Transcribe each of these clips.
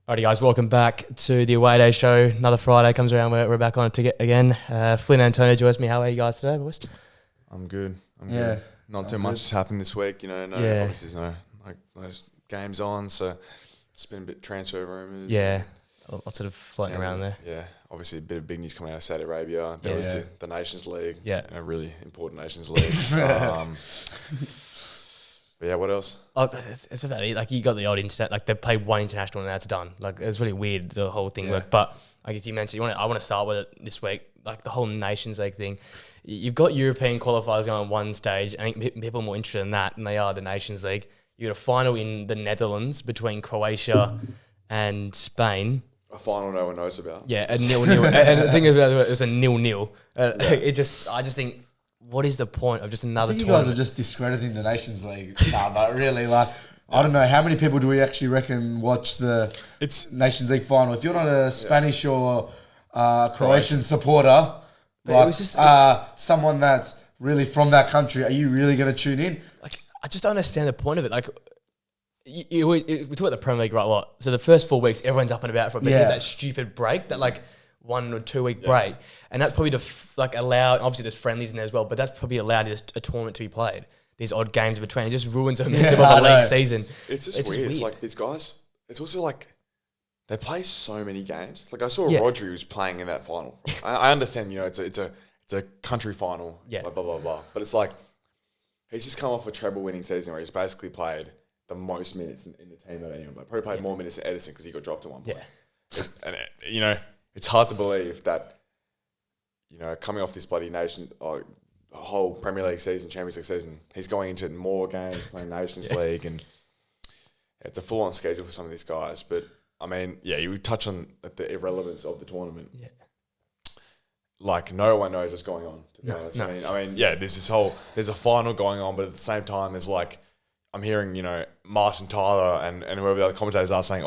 Alrighty, guys, welcome back to the Away Day Show. Another Friday comes around, we're back on it again. Flynn and Antonio joins me. How are you guys today, boys? I'm good. I'm good. Not too much has happened this week, obviously there's no those games on, so it's been a bit transfer rumours. Yeah, lots of floating around there. Yeah, obviously a bit of big news coming out of Saudi Arabia. There was the Nations League. Yeah. A really important Nations League. But yeah, what else? Oh, it's about it. Like, you got the old internet. Like, they played one international and that's done. Like, it was really weird, the whole thing worked. But like, as you mentioned, I want to start with it this week. Like, the whole Nations League thing. You've got European qualifiers going on one stage. I think people are more interested in that than they are the Nations League. You got a final in the Netherlands between Croatia and Spain. A final no one knows about. Yeah, a 0-0. And the thing about it was a 0-0. I just think, what is the point of just another tournament? You guys are just discrediting the Nations League. But really, I don't know, how many people do we actually reckon watch the Nations League final? If you're not a Spanish or Croatian supporter, someone that's really from that country, are you really going to tune in? Like, I just don't understand the point of it. Like, we talk about the Premier League right a lot. So the first 4 weeks, everyone's up and about for a bit. That stupid break, that 1 or 2 week break, and that's probably to allow. Obviously, there's friendlies in there as well, but that's probably allowed a tournament to be played. These odd games in between, it just ruins the momentum of a league season. It's just weird. It's like these guys. It's also like they play so many games. Like, I saw Rodri was playing in that final. I understand, it's a country final. Yeah. Blah blah blah. But it's like he's just come off a treble-winning season where he's basically played the most minutes in the team of anyone. Probably played more minutes than Edison because he got dropped at one point. Yeah. And it's hard to believe that, coming off this bloody whole Premier League season, Champions League season, he's going into more games, playing Nations League, and it's a full-on schedule for some of these guys. But, I mean, you would touch on the irrelevance of the tournament. Yeah. Like, no one knows what's going on, to be honest. No. I mean, there's a final going on, but at the same time, there's I'm hearing, Martin Tyler and whoever the other commentators are saying,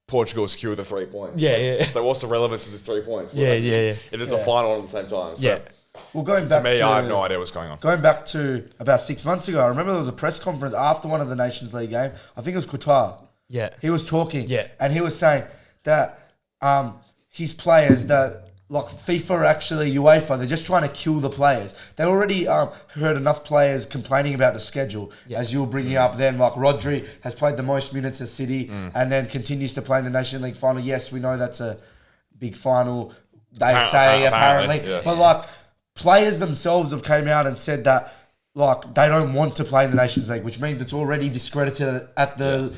Portugal secured the 3 points. So what's the relevance of the 3 points? If there's a final at the same time. So well, going back to me, I have no idea what's going on. Going back to about 6 months ago, I remember there was a press conference after one of the Nations League game. I think it was Qatar. Yeah. He was talking. Yeah. And he was saying that his players that, like FIFA, actually UEFA, they're just trying to kill the players. They already heard enough players complaining about the schedule, as you were bringing up then. Like, Rodri has played the most minutes at City and then continues to play in the National League final. Yes, we know that's a big final, they say, apparently. Yeah. But, players themselves have came out and said that, they don't want to play in the Nations League, which means it's already discredited at the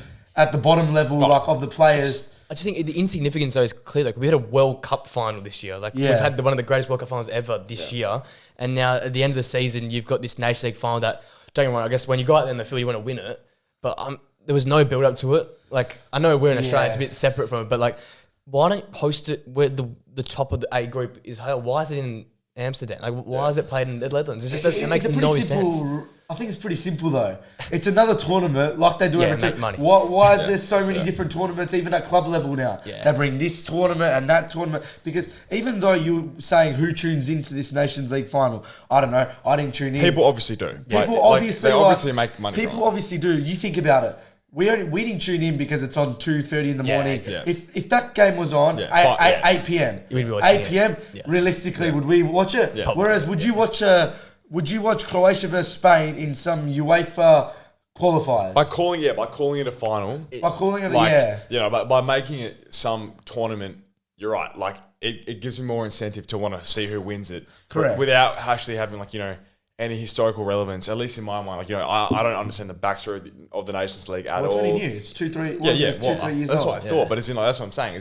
bottom level, of the players. I just think the insignificance, though, is clear. We had a World Cup final this year. We've had one of the greatest World Cup finals ever this year. And now, at the end of the season, you've got this Nations League final that, don't get me wrong, I guess when you go out there in the field, you want to win it. But there was no build-up to it. I know we're in Australia, it's a bit separate from it, but, why don't you host it where the top of the A group is held? Why is it in Amsterdam? Why is it played in the Netherlands? It makes no sense. I think it's pretty simple, though. It's another tournament like they do every time. Why is there so many different tournaments, even at club level now? Yeah. They bring this tournament and that tournament. Because even though you're saying who tunes into this Nations League final, I don't know. I didn't tune in. People obviously do. They obviously make money. People obviously do. You think about it. We didn't tune in because it's on 2:30 in the morning. Yeah. If that game was on 8 p.m., realistically, would we watch it? Yeah. Whereas, would you watch Croatia versus Spain in some UEFA qualifiers? By calling it a final. By making it some tournament, you're right. It gives me more incentive to want to see who wins it. Correct. Without actually having any historical relevance, at least in my mind. I don't understand the backstory of the Nations League at all. It's only new. It's 2-3 years that's old. What I thought. But that's what I'm saying.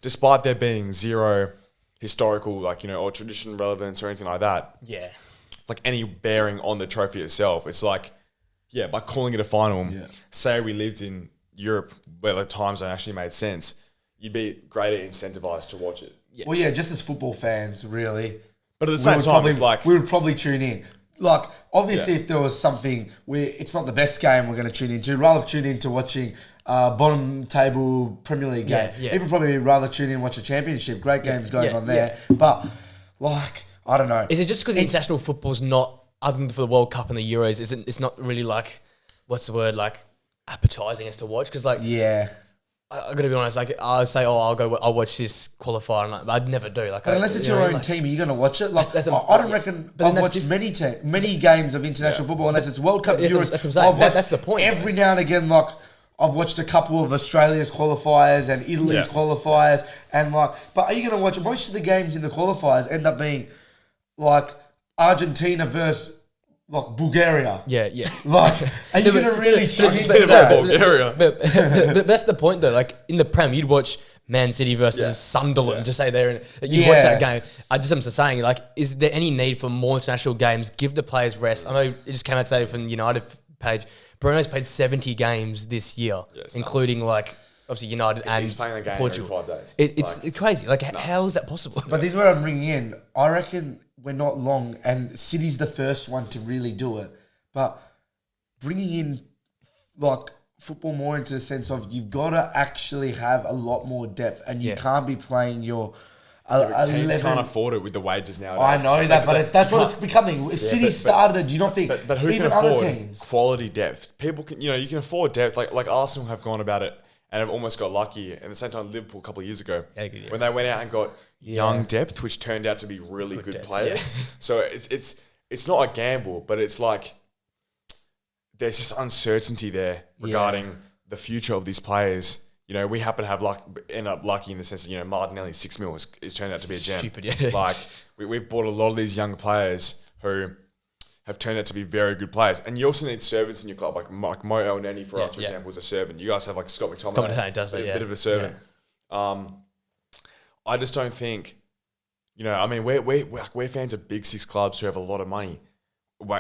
Despite there being zero historical, or tradition relevance or anything like that. Yeah. Any bearing on the trophy itself. It's by calling it a final, say we lived in Europe where the time zone actually made sense, you'd be greater incentivized to watch it. Yeah. Well, just as football fans, really. But at the same time, we would probably tune in. Obviously, if there was something where it's not the best game we're going to tune into, rather tune into watching bottom table Premier League game. Even probably rather tune in and watch a championship. Great games going on there. But, I don't know. Is it just because international football's not, other than for the World Cup and the Euros, it's not really what's the word, appetizing us to watch? Because I gotta be honest. Like I'll say, I'll watch this qualifier, and like, I'd never do. Like unless it's your own team, are you gonna watch it? Like I don't reckon I've watched many games of international football unless it's World Cup, Euros. That's what I'm saying. That's the point. Every now and again, like I've watched a couple of Australia's qualifiers and Italy's qualifiers, and like, but are you gonna watch most of the games in the qualifiers end up being like Argentina versus like Bulgaria? Yeah. Like, are you going to really tune into that? Bulgaria. But that's the point, though. Like, in the Prem, you'd watch Man City versus Sunderland, just say there, and you watch that game. I'm saying, like, is there any need for more international games? Give the players rest. I know it just came out today from the United page. Bruno's played 70 games this year, including, like, obviously United and he's playing a game Portugal. every 5 days. It's crazy. Like, how is that possible? But this is what I'm bringing in. I reckon we're not long, and City's the first one to really do it. But bringing in like football more into the sense of you've got to actually have a lot more depth, and you can't be playing your. Teams can't afford it with the wages nowadays. I know that, but that's what it's becoming. City started it. Do you not think? But who can afford quality depth? People can, you can afford depth. Like Arsenal have gone about it and have almost got lucky. And at the same time, Liverpool a couple of years ago, when they went out and got young depth, which turned out to be really good players. So it's not a gamble, but it's like there's just uncertainty there regarding the future of these players. We happen to have end up lucky in the sense that, Martinelli, 6 mil is turned out to be a gem. Stupid, Like, we've bought a lot of these young players who have turned out to be very good players. And you also need servants in your club. Like Mo El-Neni, for us, for example, is a servant. You guys have, like, Scott McTominay. Does it, a bit of a servant. Yeah. I just don't think, we're fans of big six clubs who have a lot of money.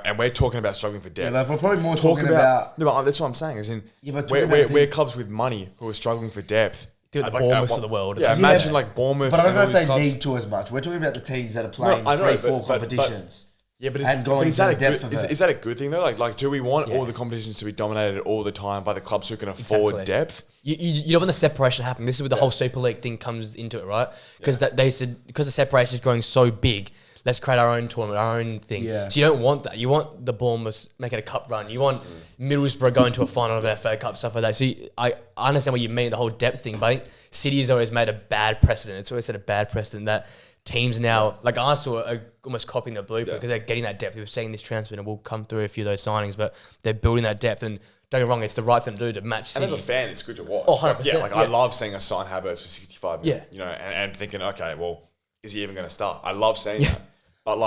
And we're talking about struggling for depth. Yeah, but we're probably more talking about... No, but that's what I'm saying. As in, we're clubs with money who are struggling for depth. The Bournemouths of the world. Yeah, imagine like Bournemouth. But I don't know if they need to as much. We're talking about the teams that are playing 3-4 competitions. But is that a good thing though? Like, do we want all the competitions to be dominated all the time by the clubs who can afford depth? You don't want the separation to happen. This is where the whole Super League thing comes into it, right? Because they said because the separation is growing so big, let's create our own tournament, our own thing. Yeah. So you don't want that. You want the Bournemouth making a cup run. You want Middlesbrough going to a final of an FA Cup, stuff like that. So I understand what you mean, the whole depth thing, but City has always made a bad precedent. It's always set a bad precedent that teams now, like Arsenal, are almost copying the blueprint because they're getting that depth. We were seeing this transfer and we'll come through a few of those signings, but they're building that depth. And don't get me wrong, it's the right thing to do to match City. And as a fan, it's good to watch. Oh, 100%. I love seeing us sign Havertz for 65 million, and thinking, okay, well, is he even going to start? I love seeing that. But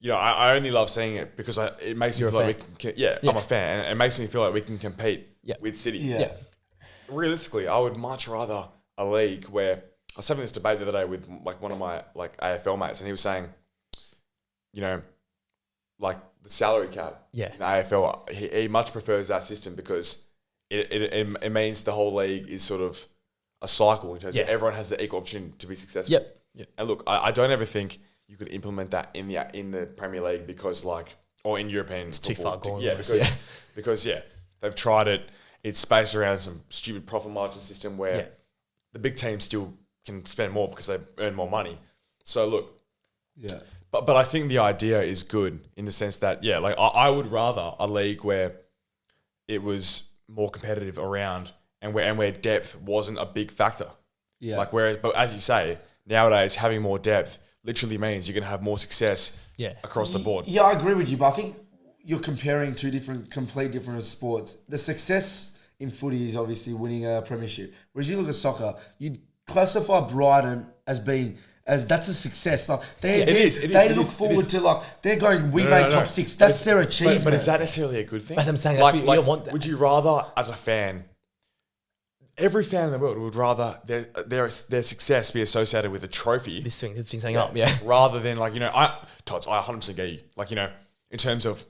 I only love seeing it because it makes me feel like we can. I'm a fan, and it makes me feel like we can compete with City. Yeah. Realistically, I would much rather a league where I was having this debate the other day with like one of my like AFL mates, and he was saying, like the salary cap in AFL, he much prefers that system because it means the whole league is sort of a cycle in terms of everyone has the equal opportunity to be successful. Yep. And look, I don't ever think you could implement that in the Premier League because or in European it's football. Too far gone. Because they've tried it. It's spaced around some stupid profit margin system where the big teams still can spend more because they earn more money. So look, but I think the idea is good in the sense that I would rather a league where it was more competitive around and where depth wasn't a big factor. Yeah. But as you say, nowadays having more depth literally means you're going to have more success across the board. Yeah, I agree with you, but I think you're comparing two complete different sports. The success in footy is obviously winning a premiership. Whereas you look at soccer, you classify Brighton as being that's a success. Like they look forward to they're going. We made top 6. That's their achievement. But is that necessarily a good thing? As I'm saying, you don't want that. Would you rather, as a fan? Every fan in the world would rather their success be associated with a trophy. This thing something up, rather than I 100% get you. In terms of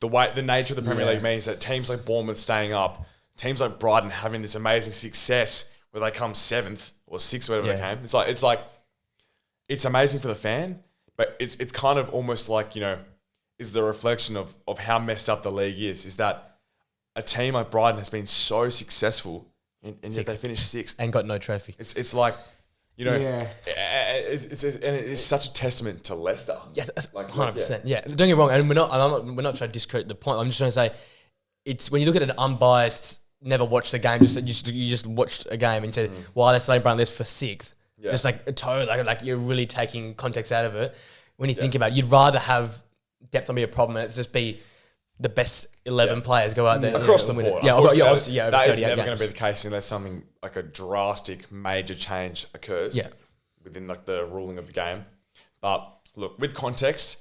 the nature of the Premier League means that teams like Bournemouth staying up, teams like Brighton having this amazing success where they come 7th or 6th, whatever they came. It's like it's amazing for the fan, but it's kind of almost like is the reflection of how messed up the league is that a team like Brighton has been so successful. And yet they finished 6th and got no trophy. It's like, it's such a testament to Leicester. Yeah, 100%. Yeah, don't get me wrong, and we're not trying to discredit the point. I'm just trying to say, it's when you look at an unbiased never watched the game, you just watched a game and said, "Why they're celebrating this for sixth?" Yeah. Just like totally like you're really taking context out of it. When you think about it, you'd rather have depth not be a problem, and it's just be the best 11 players go out there across the board. Obviously, that is never going to be the case unless something like a drastic major change occurs within like the ruling of the game. But look, with context,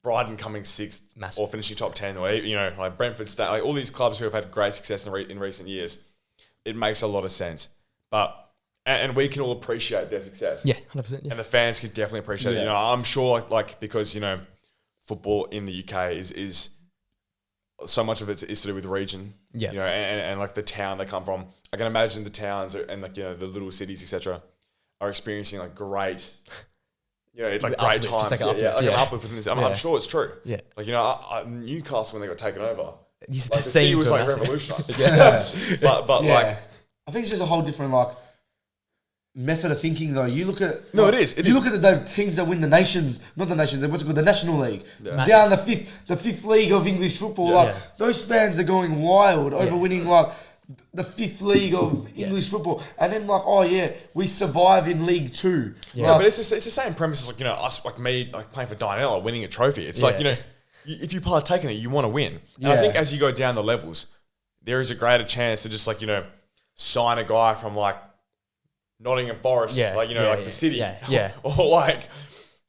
Brighton coming sixth or finishing top 10, or like Brentford, like all these clubs who have had great success in recent years, it makes a lot of sense. But and we can all appreciate their success. Yeah, 100%. Yeah. And the fans can definitely appreciate it. I'm sure like because football in the UK is so much of it is to do with region, and like the town they come from. I can imagine the towns and like the little cities, etc., are experiencing like great, it's like great times, like an uplift within this. I'm sure it's true. Yeah, like Newcastle when they got taken over, like, the city was like revolutionised. but like I think it's just a whole different like method of thinking though. You look at it is. Look at the teams that win the the National League, down the fifth league of English football. Those fans are going wild over winning like the fifth league of English football, and then like we survive in League Two. But it's the same premise as like us like me like playing for Dianella winning a trophy. It's like if you partake in it, you want to win. And I think as you go down the levels, there is a greater chance to just like sign a guy from like Nottingham Forest, like the city, or like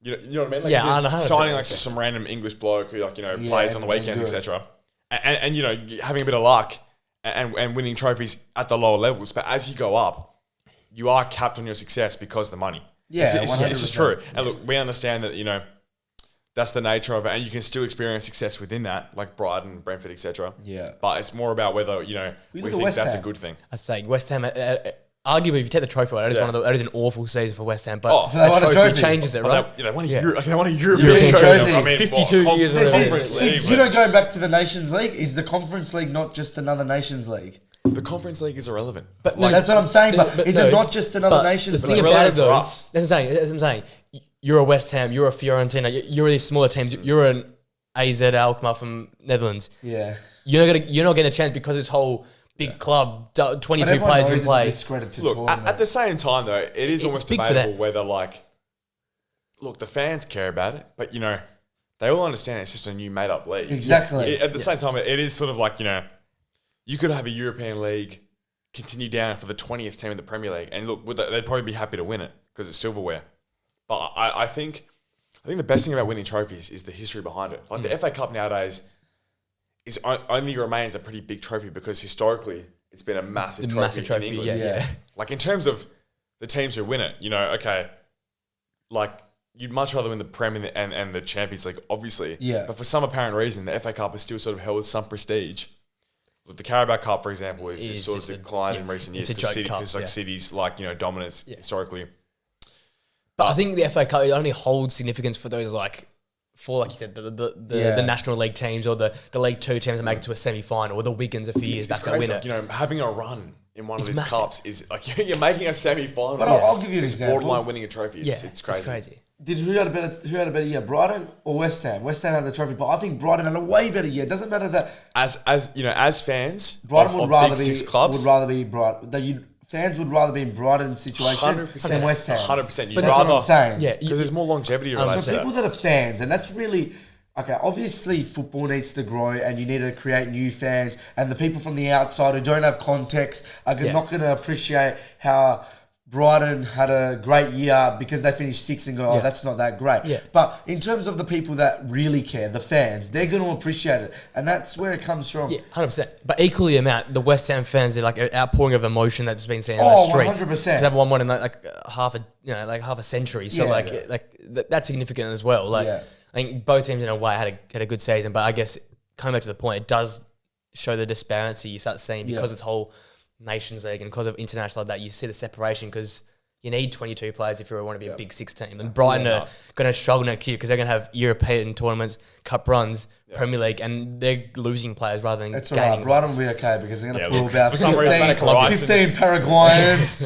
you know what I mean, like signing like some random English bloke who like plays on the weekends, etc. And having a bit of luck and winning trophies at the lower levels. But as you go up, you are capped on your success because of the money. It's just true. And look, we understand that that's the nature of it, and you can still experience success within that, like Brighton, Brentford, etc. Yeah, but it's more about whether we think that's a good thing. I say West Ham. Arguably, if you take the trophy away, that is an awful season for West Ham. But they won a trophy changes it, right? They won a European trophy. I mean, 52 years of Conference League. Going back to the Nations League, is the Conference League not just another Nations League? The Conference League is irrelevant. But that's what I'm saying. But is it not just another Nations League? The thing about it, though, that's what I'm saying. You're a West Ham. You're a Fiorentina. You're these smaller teams. You're an AZ Alkmaar from Netherlands. Yeah. You're not getting a chance because this whole big club, 22 players who play. Look, at the same time though, it is almost debatable whether the fans care about it, but they all understand it's just a new made up league. Exactly. At the same time, it is sort of like you could have a European league continue down for the 20th team in the Premier League, and look, they'd probably be happy to win it because it's silverware. But I think the best thing about winning trophies is the history behind it. Like the FA Cup nowadays only remains a pretty big trophy because historically it's been a massive trophy in England. Yeah. Like in terms of the teams who win it, like you'd much rather win the Prem and the Champions League, obviously. Yeah. But for some apparent reason, the FA Cup is still sort of held with some prestige. Look, the Carabao Cup, for example, is sort of declined in recent years because City's dominance historically. But I think the FA Cup only holds significance for those like you said, the National League teams or the League Two teams that make it to a semi-final, or the Wiggins a few years back that win it. Having a run in one of these cups is like you're making a semi-final. But I'll give you an example. Borderline winning a trophy. It's crazy. It's crazy. Who had a better year, Brighton or West Ham? West Ham had the trophy, but I think Brighton had a way better year. It doesn't matter that as fans, Brighton of big six clubs, fans would rather be in Brighton's situation 100%, than West Ham. 100%. But that's what I'm saying. Yeah, because there's more longevity related to that. So people that are fans, and that's really... Okay, obviously football needs to grow and you need to create new fans, and the people from the outside who don't have context are not going to appreciate how Brighton had a great year because they finished sixth and go, that's not that great. Yeah. But in terms of the people that really care, the fans, they're going to appreciate it. And that's where it comes from. Yeah, 100%. But equally amount, the West Ham fans, they're like an outpouring of emotion that's been seen on the streets. 100%. Because they've won in like half a century. So that's significant as well. I think both teams in a way had a good season, but I guess coming back to the point, it does show the disparity you start seeing because it's whole Nations League and because of international like that, you see the separation because you need 22 players if you want to be a big six team. And Brighton are going to struggle next year because they're going to have European tournaments, cup runs, Premier League, and they're losing players rather than That's gaining. All right. Brighton will be okay because they're going to pull about 15 Paraguayans.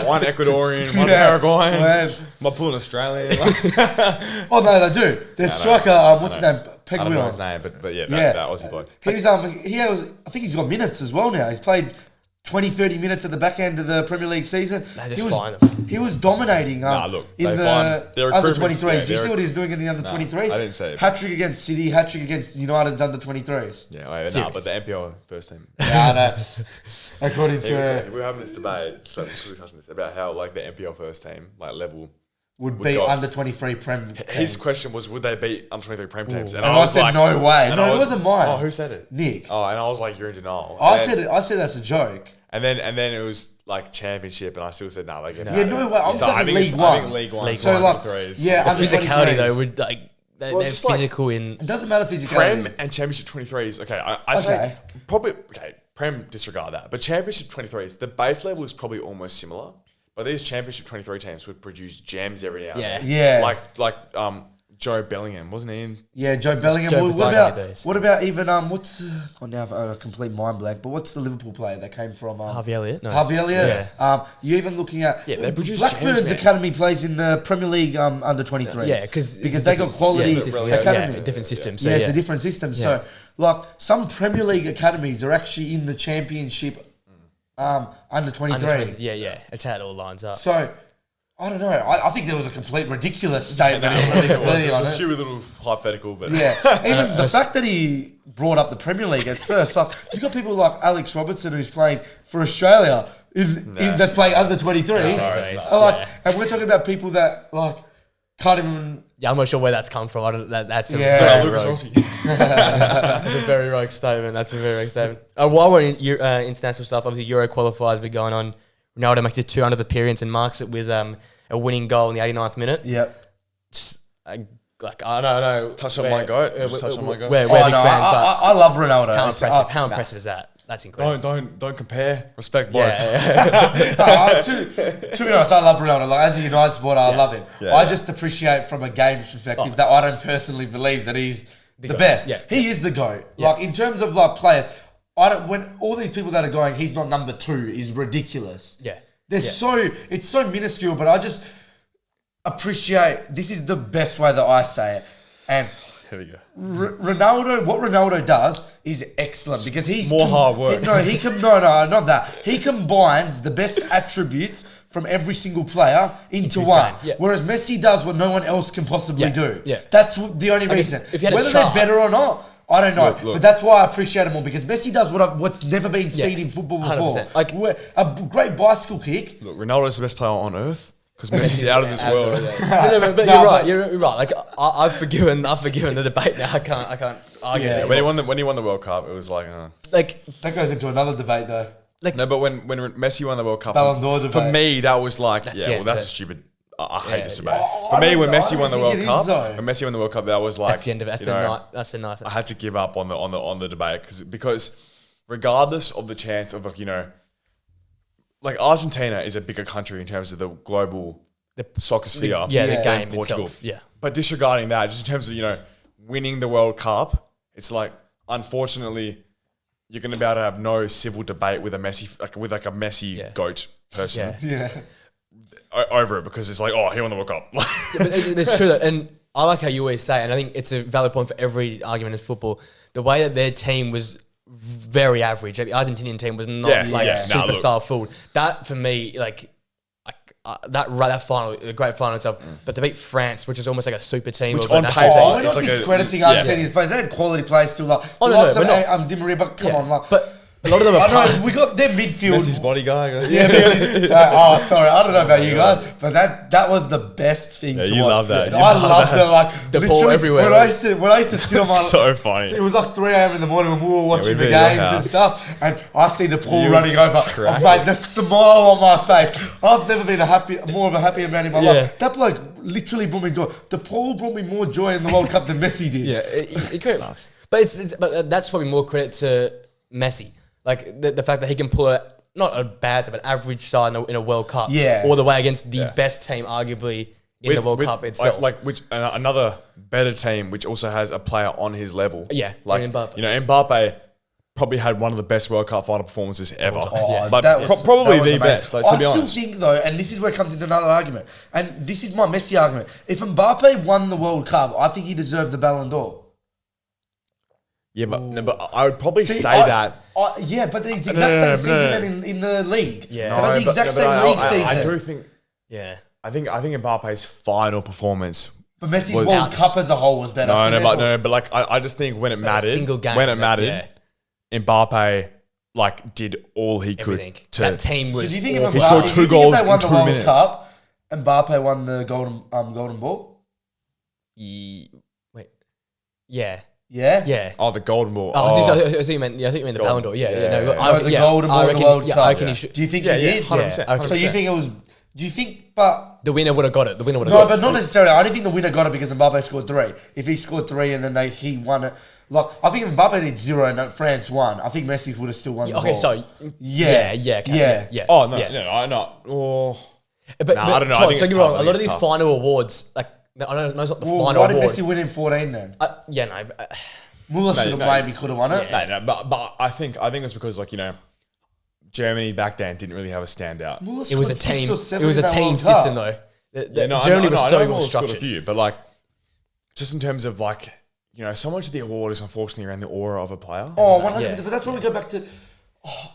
One Ecuadorian, one Paraguayan. Might pull an Australian. Oh, no, they do. Their striker, what's his name? I don't know his name, but yeah, that Aussie bloke. I think he's got minutes as well now. He's played 20, 30 minutes at the back end of the Premier League season. He was dominating in the under-23s. Do you see what he's doing in the under-23s? I didn't say it. Hat-trick against City, hat-trick against United's under-23s. Yeah, but the NPL first team. No. According to... we were having this debate, about how like the NPL first team, like level... would beat under-23 Prem teams. His question was, would they beat under-23 Prem teams? And I said, like, no way. No, it wasn't mine. Oh, who said it? Nick. Oh, and I was like, you're in denial. I said that's a joke. And then it was like championship, and I still said no. They get no way. I'm talking League One. I think League One. So like, the physicality though would like they're physical in. It doesn't matter physicality. Prem and Championship 23s. Okay, I say probably Prem disregard that, but Championship 23s, the base level is probably almost similar. But these Championship 23 teams would produce gems every now and then. Yeah. Like Joe Bellingham, wasn't he in? Yeah, Joe Bellingham. What about even what's now a complete mind blank? But what's the Liverpool player that came from Harvey Elliott? No. Harvey Elliott. Yeah. You're even looking at they produce Blackburn's gems, academy plays in the Premier League under 23. Yeah, because they got quality academy. Different system. So it's a different system. Yeah. So like some Premier League academies are actually in the Championship under 23. Yeah. It's how it all lines up. So. I don't know. I think there was a complete ridiculous statement. It was a stupid little hypothetical, but even the fact that he brought up the Premier League as first, like you got people like Alex Robertson who's playing for Australia that's playing under 23s. And we're talking about people that like can't even. Yeah, I'm not sure where that's come from. That's a very rogue statement. That's a very rogue statement. While we're in international stuff, obviously Euro qualifiers be going on. Ronaldo makes it 200th appearance and marks it with a winning goal in the 89th minute. Yep. I don't know. Touch on my goat. We're big fans, but I love Ronaldo. How impressive is that? That's incredible. Don't compare. Respect both. To be honest, I love Ronaldo. Like as a United supporter, I love him. I just appreciate from a game perspective that I don't personally believe that he's the best. Yeah. He is the GOAT. Like in terms of like players. When all these people that are going, he's not number 2 is ridiculous. Yeah. It's so minuscule, but I just appreciate this is the best way that I say it. And here we go. Ronaldo, what Ronaldo does is excellent because he's more hard work. Not that. He combines the best attributes from every single player into one. Yeah. Whereas Messi does what no one else can possibly do. Yeah. That's the only reason. Whether they're better or not, I don't know, but that's why I appreciate him more because Messi does what's never been seen in football before. 100%. Like a great bicycle kick. Look, Ronaldo's the best player on earth because Messi's out of this world. But you're right. You're right. Like I've forgiven the debate now. I can't argue. Yeah. When he won the World Cup, it was like that goes into another debate though. No, but when Messi won the World Cup, Ballon d'Or debate. For me that was like that's a stupid. I hate this debate. For me, when Messi won the World Cup, that was like that's the end of it. That's the knife. I had to give up on the debate because regardless of the chance of like Argentina is a bigger country in terms of the global soccer sphere. The game Portugal. itself. Yeah, but disregarding that, just in terms of winning the World Cup, it's like unfortunately you're going to be able to have no civil debate with a Messi a Messi GOAT person. Over it because it's like, he won the World Cup. But it's true that, and I like how you always say, and I think it's a valid point for every argument in football. The way that their team was very average, like the Argentinian team was not superstar full. That for me, that final, the great final itself. But to beat France, which is almost like a super team, which on paper, we're not discrediting Argentinians players. They had quality players still. Di Maria, but come on, but. A lot of them are we got their midfield. Messi's body guy. Messi's. Sorry. I don't know about you guys, but that was the best thing to watch. You love that. I love the ball everywhere. When I used to sit on my... so funny. It was like 3 a.m. in the morning when we were watching the games and stuff, and I see the pool running over. Mate, the smile on my face. I've never been more of a happy man in my life. That bloke literally brought me joy. The Paul brought me more joy in the World Cup than Messi did. Yeah, it could. But that's probably more credit to Messi. Like the fact that he can pull not a bad but average side in a World Cup, all the way against the best team, arguably in the World Cup itself. Another better team, which also has a player on his level. Yeah, like Mbappe. Mbappe probably had one of the best World Cup final performances ever. Probably the best. Like, I still think though, and this is where it comes into another argument, and this is my Messi argument. If Mbappe won the World Cup, I think he deserved the Ballon d'Or. Yeah, but I would probably say that. Yeah, but the exact same season in the league. Yeah, the exact same league season. I do think. Yeah, I think Mbappe's final performance. But Messi's World Cup as a whole was better. But like I just think when it mattered, single game, Mbappe like did all he could to. That team was. So do you think he scored 2 goals in 2 minutes? World Cup, Mbappe won the golden ball. Wait, yeah. Yeah? Yeah. Oh, the golden ball. I think you meant the Ballon d'Or. The golden ball in the World Cup. I reckon he should. Do you think he did? 100%. So you think it was... Do you think... But... The winner would have got it. No, but not necessarily. I don't think the winner got it because Mbappe scored 3. If he scored 3 and then he won it... Like, I think if Mbappe did 0 and France won, I think Messi would have still won the ball. Okay, so... Yeah. Oh, no. Oh... But I don't know. Todd, don't get me wrong. A lot of these final awards... like, I don't know, it's not the final award. Why did Messi win in 14 then? Muller should have maybe could have won it. No, but I think it's because Germany back then didn't really have a standout. It was a team. It was a team system though. Germany was so well structured. A few, but like, just in terms of like, so much of the award is unfortunately around the aura of a player. Oh, 100%. But that's why we go back to.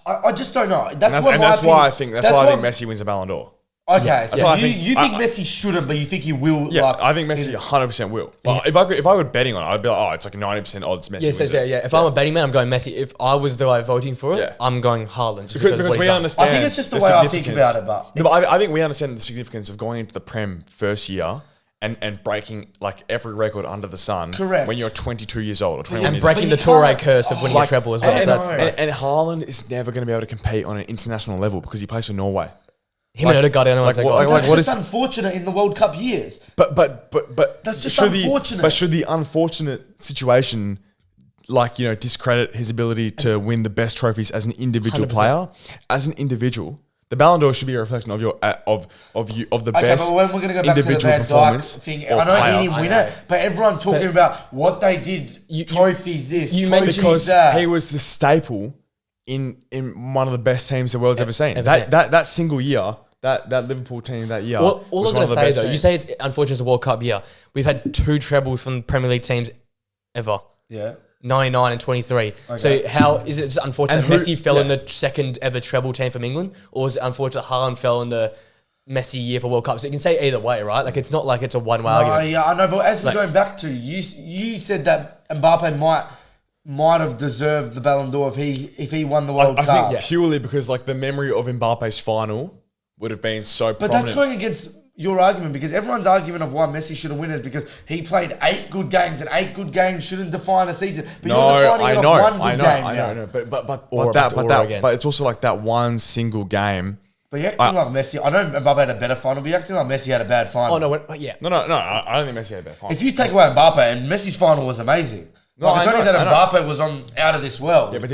I just don't know. That's why I think Messi wins the Ballon d'Or. Okay, so you think Messi shouldn't, but you think he will? Yeah, I think Messi 100% will. Well, if I were betting on it, I'd be like, it's like 90% odds Messi wins it. If I'm a betting man, I'm going Messi. If I was the guy voting for it, I'm going Haaland. Because we understand. I think it's just the way I think about it, but I think we understand the significance of going into the Prem first year and breaking like every record under the sun. Correct. When you're 22 years old or 21 years old. And breaking the Toure curse of winning a treble as well. And Haaland is never going to be able to compete on an international level because he plays for Norway. Him and Odegaard, that's just unfortunate in the World Cup years. But that's just unfortunate. But should the unfortunate situation, discredit his ability to win the best trophies as an individual 100%. Player? As an individual, the Ballon d'Or should be a reflection of your of the best. But when we're going to go back to the Van Dijk thing, I know he didn't win it, but everyone talking about what they did, trophies this, trophies because that. He was the staple in one of the best teams the world's ever seen. That single year. That Liverpool team that year. All I'm going to say though, you say it's unfortunate it's a World Cup year. We've had 2 trebles from Premier League teams ever. Yeah. 99 and 23. Okay. So how is it just unfortunate Messi fell in the second ever treble team from England? Or is it unfortunate Haaland fell in the Messi year for World Cup? So you can say either way, right? Like it's not like it's a one-way argument. Yeah, I know. But as we're going back to, you said that Mbappe might have deserved the Ballon d'Or if he won the World Cup. I think purely because the memory of Mbappe's final would have been so prominent. But that's going against your argument because everyone's argument of why Messi shouldn't win is because he played 8 good games and 8 good games shouldn't define a season. But you're defining it off one good game. I know. But it's also like that one single game. But you're acting like Messi. I know Mbappe had a better final, but you're acting like Messi had a bad final. Oh, no, yeah. No, I don't think Messi had a bad final. If you take away Mbappe, and Messi's final was amazing. It's only that Mbappe was out of this world. Yeah, but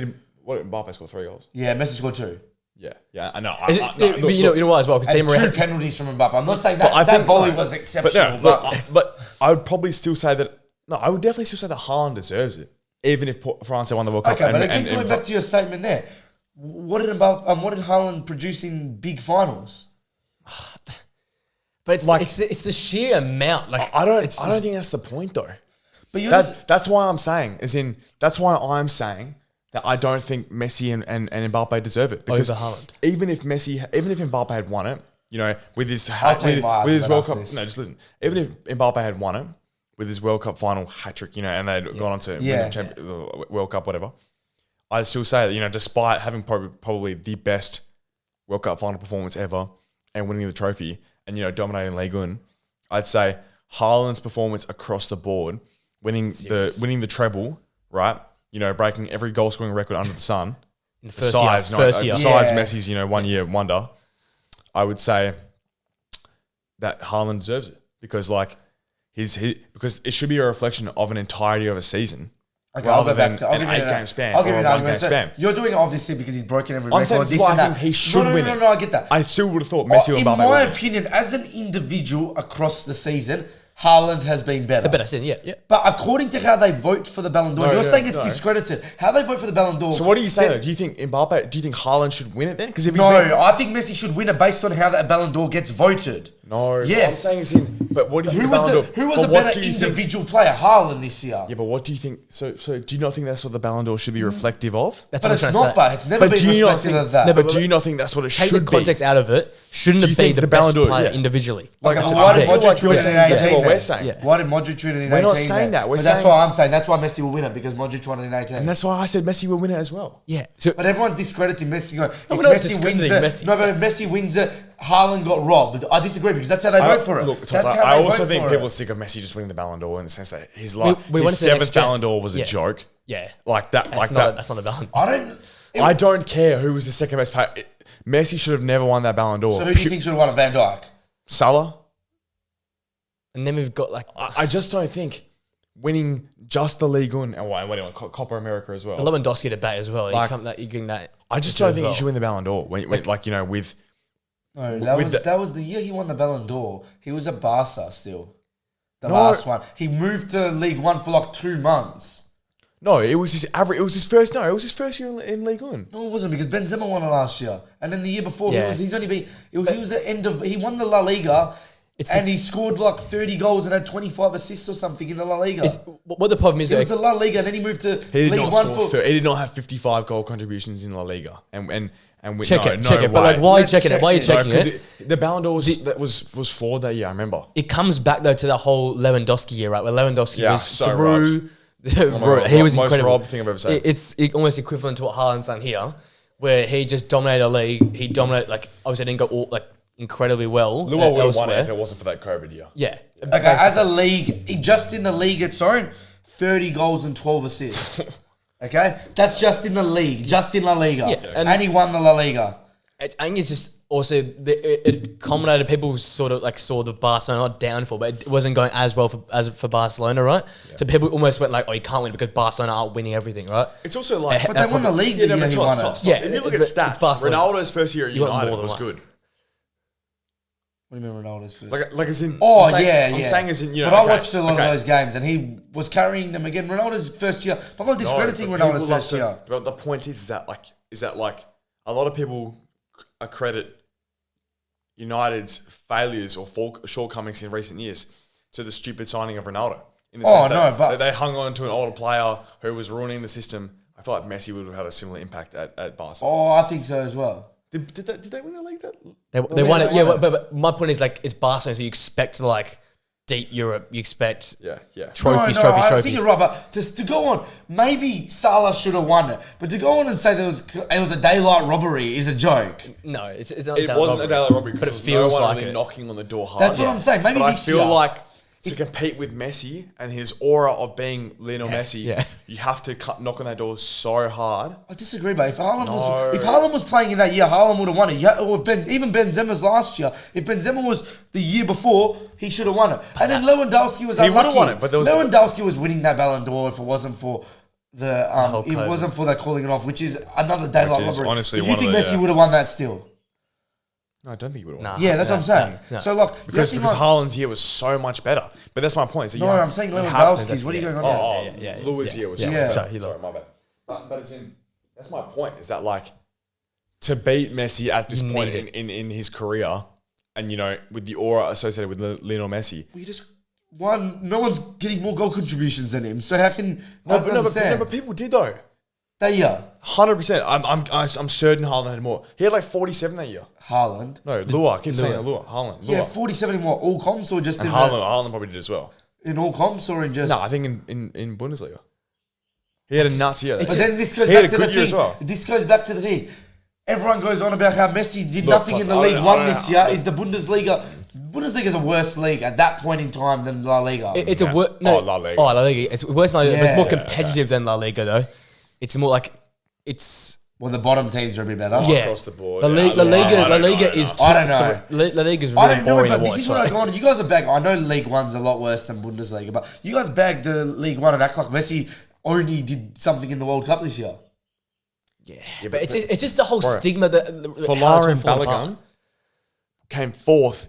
Mbappe scored 3 goals? Yeah, Messi scored 2. Yeah, I know. But you know why as well? Because 2 penalties from Mbappe. I'm not saying that volley was exceptional. But I would probably still say that... No, I would definitely still say that Haaland deserves it, even if France had won the World Cup. Okay, but again, going back to your statement there, what did Haaland produce in big finals? But it's the sheer amount. Like I don't think that's the point though. But that's why I'm saying, that I don't think Messi and Mbappe deserve it because over Haaland. Even if Mbappe had won it, with his World Cup. No, just listen. Even if Mbappe had won it with his World Cup final hat trick, and they'd gone on to win the World Cup, whatever, I'd still say that despite having probably the best World Cup final performance ever and winning the trophy and dominating Ligue 1, I'd say Haaland's performance across the board, winning the treble, right? Breaking every goal scoring record under the sun. In the first year. Besides Messi's, 1 year wonder, I would say that Haaland deserves it because because it should be a reflection of an entirety of a season. Okay, I'll go back to an 8-game span. I'll give you an argument. So you're doing it obviously because he's broken every record. I'm saying that's why I think he should win it. No, I get that. I still would have thought Messi or Mbappe. In my opinion, as an individual across the season, Haaland has been better. The better season, yeah. But according to how they vote for the Ballon d'Or, you're saying it's discredited. How they vote for the Ballon d'Or. So what are you saying though? Do you think Haaland should win it then? Because if I think Messi should win it based on how that Ballon d'Or gets voted. No. Yes. I'm saying it's in. But what do you think? Who was the better individual player? Haaland this year. Yeah, but what do you think? So do you not think that's what the Ballon d'Or should be reflective of? That's but what it's not. But it's never been reflective of that. No, but do you not think that's what it should be? Take the context out of it. Shouldn't it be the best player individually? Like, why did Modric win it in 18? That's what we're saying. Why did Modric win it in 18? We're not saying that. But that's why I'm saying. That's why Messi will win it, because Modric won it in 18. And that's why I said Messi will win it as well. Yeah. But everyone's discrediting Messi. If Messi wins it, Messi. no, but if Messi wins it, Haaland got robbed. I disagree, because that's how they vote for it. Look, I also think people are sick of Messi just winning the Ballon d'Or in the sense that his 7th Ballon d'Or was a joke. Yeah. Like that. That's not a Ballon d'Or. I don't care who was the second best player. Messi should have never won that Ballon d'Or. So who do you think should have won it? Van Dijk? Salah? And then we've got I just don't think winning just the League One and winning Copa America as well. Lewandowski debate as well. You're getting that. I just don't think he should win the Ballon d'Or. With. No, that was the year he won the Ballon d'Or. He was at Barca still. Last one. He moved to League One for like 2 months. No, it was his average. It was his first. No, it was his first year in League One. No, it wasn't, because Benzema won it last year, and then the year before he was the end of. He won the La Liga. He scored like 30 goals and had 25 assists or something in the La Liga. What the problem is, it was the La Liga, and then he moved to League One. He did not have 55 goal contributions in La Liga, and check it. But why are you checking it? Why are you checking it? The Ballon d'Or was flawed that year. I remember. It comes back though to the whole Lewandowski year, right? Where Lewandowski was so through. He was most incredible. robbed thing I've ever seen. It's almost equivalent to what Haaland's done here, where he just dominated a league. He dominated, obviously didn't go incredibly well. Luau would have won it if it wasn't for that COVID year. Yeah. Okay, as a league, just in the league its own, 30 goals and 12 assists. Okay? That's just in the league, just in La Liga. Yeah, and he won the La Liga. I think it's just also, it culminated, people sort of saw the Barcelona downfall, but it wasn't going as well for Barcelona, right? Yeah. So people almost went you can't win because Barcelona aren't winning everything, right? It's also but they won the league the year he won it. Yeah, if you look at stats, Ronaldo's first year at United was good. What do you mean Ronaldo's first? Like as in... I'm saying as in, But I watched a lot of those games, and he was carrying them again. Ronaldo's first year... I'm not discrediting Ronaldo's first year. But the point is that a lot of people accredit United's failures or shortcomings in recent years to the stupid signing of Ronaldo. In the sense that they hung on to an older player who was ruining the system. I feel like Messi would have had a similar impact at Barca. Oh, I think so as well. Did they win the league that? They won it, yeah. But my point is it's Barcelona, so you expect deep Europe. You expect trophies. I think you're right, but to go on, maybe Salah should have won it, but to go on and say it was a daylight robbery is a joke. No, it wasn't a daylight robbery, but it feels like really knocking on the door hard. That's what I'm saying. Maybe I feel like to compete with Messi and his aura of being Lionel Messi, you have to knock on that door so hard. I disagree, but if Haaland was playing in that year, Haaland would have won it. Or even Benzema's last year. If Benzema was the year before, he should have won it. And then Lewandowski was unlucky. He would have won it, but Lewandowski was winning that Ballon d'Or if it wasn't for that calling it off, which is another daylight robbery. Honestly, do you think Messi would have won that still? No, I don't think he would have won. Yeah, that's what I'm saying. No. So because Haaland's year was so much better. But that's my point. So I'm saying Lewandowski's. What are you going on here? Lewis' year was so much better. Sorry, my bad. But that's my point. Is that to beat Messi at this point in his career, and with the aura associated with Lionel Messi, you just no one's getting more goal contributions than him. So how can but people did though. That year, 100%. I'm certain Haaland had more. He had 47 that year. Haaland? No, Lua. I keep saying Lua. Haaland. Yeah, 47 in what? All comps or just and in Haaland probably did as well. In all comps or in just... No, I think in Bundesliga. He had a nuts year. But then this goes back to the thing. Well. This goes back to the thing. Everyone goes on about how Messi did nothing in the League One this year. Is the Bundesliga... Bundesliga is a worse league at that point in time than La Liga. It's a worse... No. La Liga. La Liga. It's worse than La Liga, but it's more competitive than La Liga, though. It's more it's... Well, the bottom teams are a bit better. Across the board. La Liga is... I don't know. La Liga is really boring to watch. This is what I go on. You guys are bagging... I know League One's a lot worse than Bundesliga, but you guys bagged the League One and act like Messi only did something in the World Cup this year. Yeah, but it's just the whole stigma that... Folarin Balogun came fourth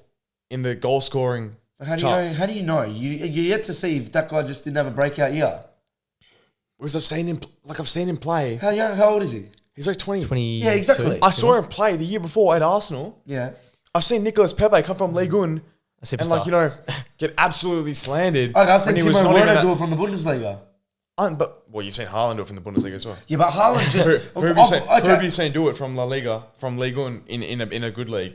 in the goal scoring chart. How do you know? You're yet to see if that guy just didn't have a breakout year. Because I've seen him play. How old is he? He's 20. Yeah, exactly. I saw him play the year before at Arsenal. Yeah. I've seen Nicolas Pepe come from Ligue 1 and like, you know, get absolutely slandered. Okay, I was thinking Timo Werner do it from the Bundesliga. You've seen Haaland do it from the Bundesliga as well. Yeah, but Haaland just... who have you seen do it from La Liga, from Ligue 1 in a good league?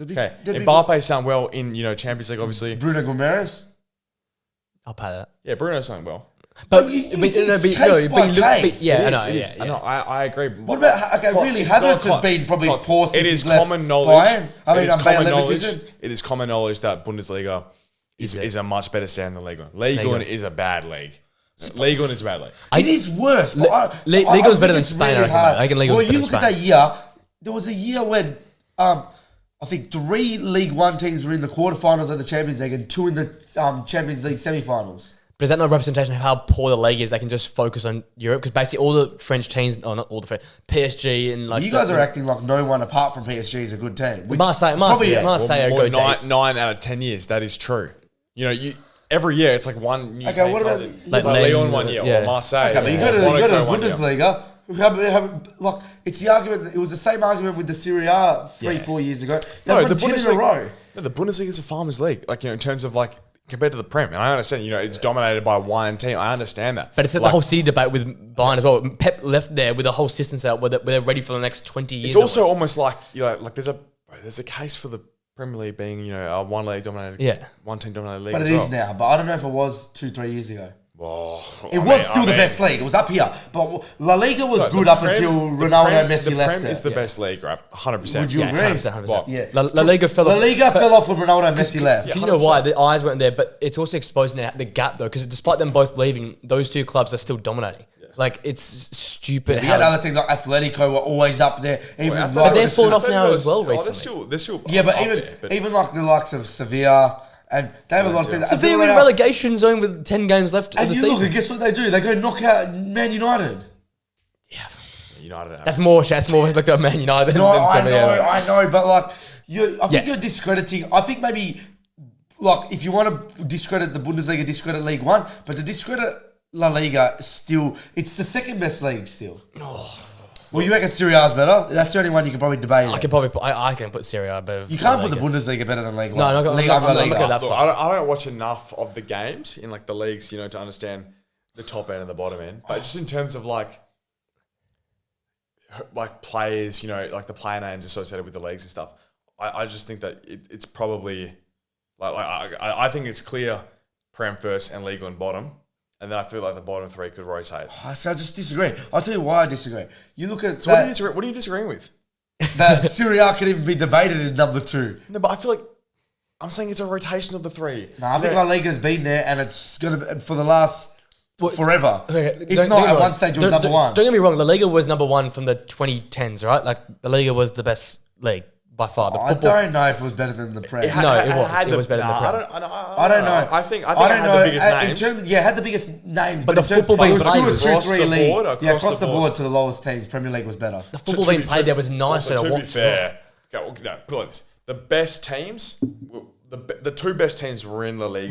Okay, Mbappe's done well in, you know, Champions League, obviously. Bruno Gomes? I'll pay that. Yeah, Bruno's done well. But it's case by case. Yeah, I know. I agree. What about really? Havertz has been probably poor since he's left common knowledge. Bayern. It is common knowledge that Bundesliga is a much better stand than Liga. Liga is a bad league. Liga is a bad league. It is worse. Liga is better than Spain. I reckon Liga is better than Spain. Well, you look at that year. There was a year when I think 3 League One teams were in the quarterfinals of the Champions League and 2 in the Champions League semi-finals. But is that not a representation of how poor the league is? They can just focus on Europe because basically all the French teams, not all the French, PSG and like... You guys are acting like no one apart from PSG is a good team. Marseille are a good team. 9 out of 10 years, that is true. You know, every year it's like one new team what comes about, in. It's like Lyon 1 year or Marseille. Okay, but you go to the Bundesliga... Like it's the argument. It was the same argument with the Serie A 3-4 years ago. No, the Bundesliga. No, the Bundesliga is a farmers' league. Like, you know, in terms of like compared to the Prem, and I understand. You know, it's dominated by one team. I understand that. But it's like, the whole city debate with Bayern as well. Pep left there with a whole system set up where they're ready for the next 20 years. It's also almost like, you know, like there's a case for the Premier League being, you know, a one league dominated, one team dominated league. But it is now. But I don't know if it was 2-3 years ago. It was still the best league. It was up here. But La Liga was good up until Ronaldo and Messi left. The Prem is the best league, right? 100%. Would you agree? 100%. Yeah. La Liga fell off when Ronaldo and Messi left. Yeah, you know why? The eyes weren't there, but it's also exposing the gap, though, because despite them both leaving, those two clubs are still dominating. Yeah. Like, it's stupid. You had other things like Atletico were always up there. But they're falling off now as well recently. They're still yeah, but even like the likes of Sevilla... And they have a lot of things. Sevilla in relegation zone with 10 games left of the season. And guess what they do? They go knock out Man United. Yeah. United. That's more like a Man United than Sevilla. I know, but like, I think you're discrediting. I think maybe, like, if you want to discredit the Bundesliga, discredit League One, but to discredit La Liga, still, it's the second best league still. Oh. Well, you reckon Serie A is better? That's the only one you can probably debate. I can put Serie A better. You can't put the Bundesliga better than League One. No, I'm not looking at that far. I don't watch enough of the games in like the leagues, you know, to understand the top end and the bottom end. But just in terms of like players, you know, like the player names associated with the leagues and stuff, I just think that it's probably I think it's clear Prem first and League One bottom. And then I feel like the bottom 3 could rotate. So I just disagree. I'll tell you why I disagree. You look at what are you disagreeing with? That Serie A can even be debated in number 2. No, but I feel like I'm saying it's a rotation of the 3. No, I think La Liga's been there, and it's gonna for the last forever. Okay, if not at one stage, it was number 1. Don't get me wrong. La Liga was number 1 from the 2010s, right? Like the Liga was the best league. By far, I don't know if it was better than the Prem. It was better than the Prem. I don't know. I think it had the biggest names. It had the biggest names. But the football being played across the board to the lowest teams. Premier League was better. The football being played there was nicer to watch. To be fair, put it like this: the best teams, the 2 best teams were in La Liga.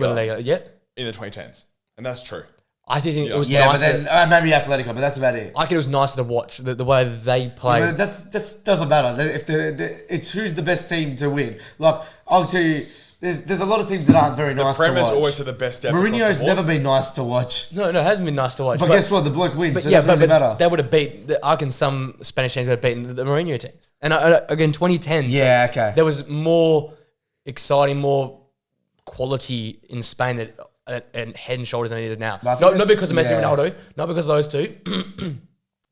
In the 2010s, and that's true. I think it was nicer. But then maybe Atletico, but that's about it. I think it was nicer to watch the way they play. Yeah, that doesn't matter. If it's who's the best team to win. Like I'll tell you, there's a lot of teams that aren't very nice to watch. The Prem has always had the best depth. Mourinho's never been nice to watch. No, it hasn't been nice to watch. But guess what? The bloke wins. So it doesn't really matter. They would have beat. I reckon some Spanish teams would have beaten the Mourinho teams. And again, 2010. Yeah, okay. There was more exciting, more quality in Spain that. And head and shoulders than it is now. Not because of Messi and Ronaldo, not because of those two,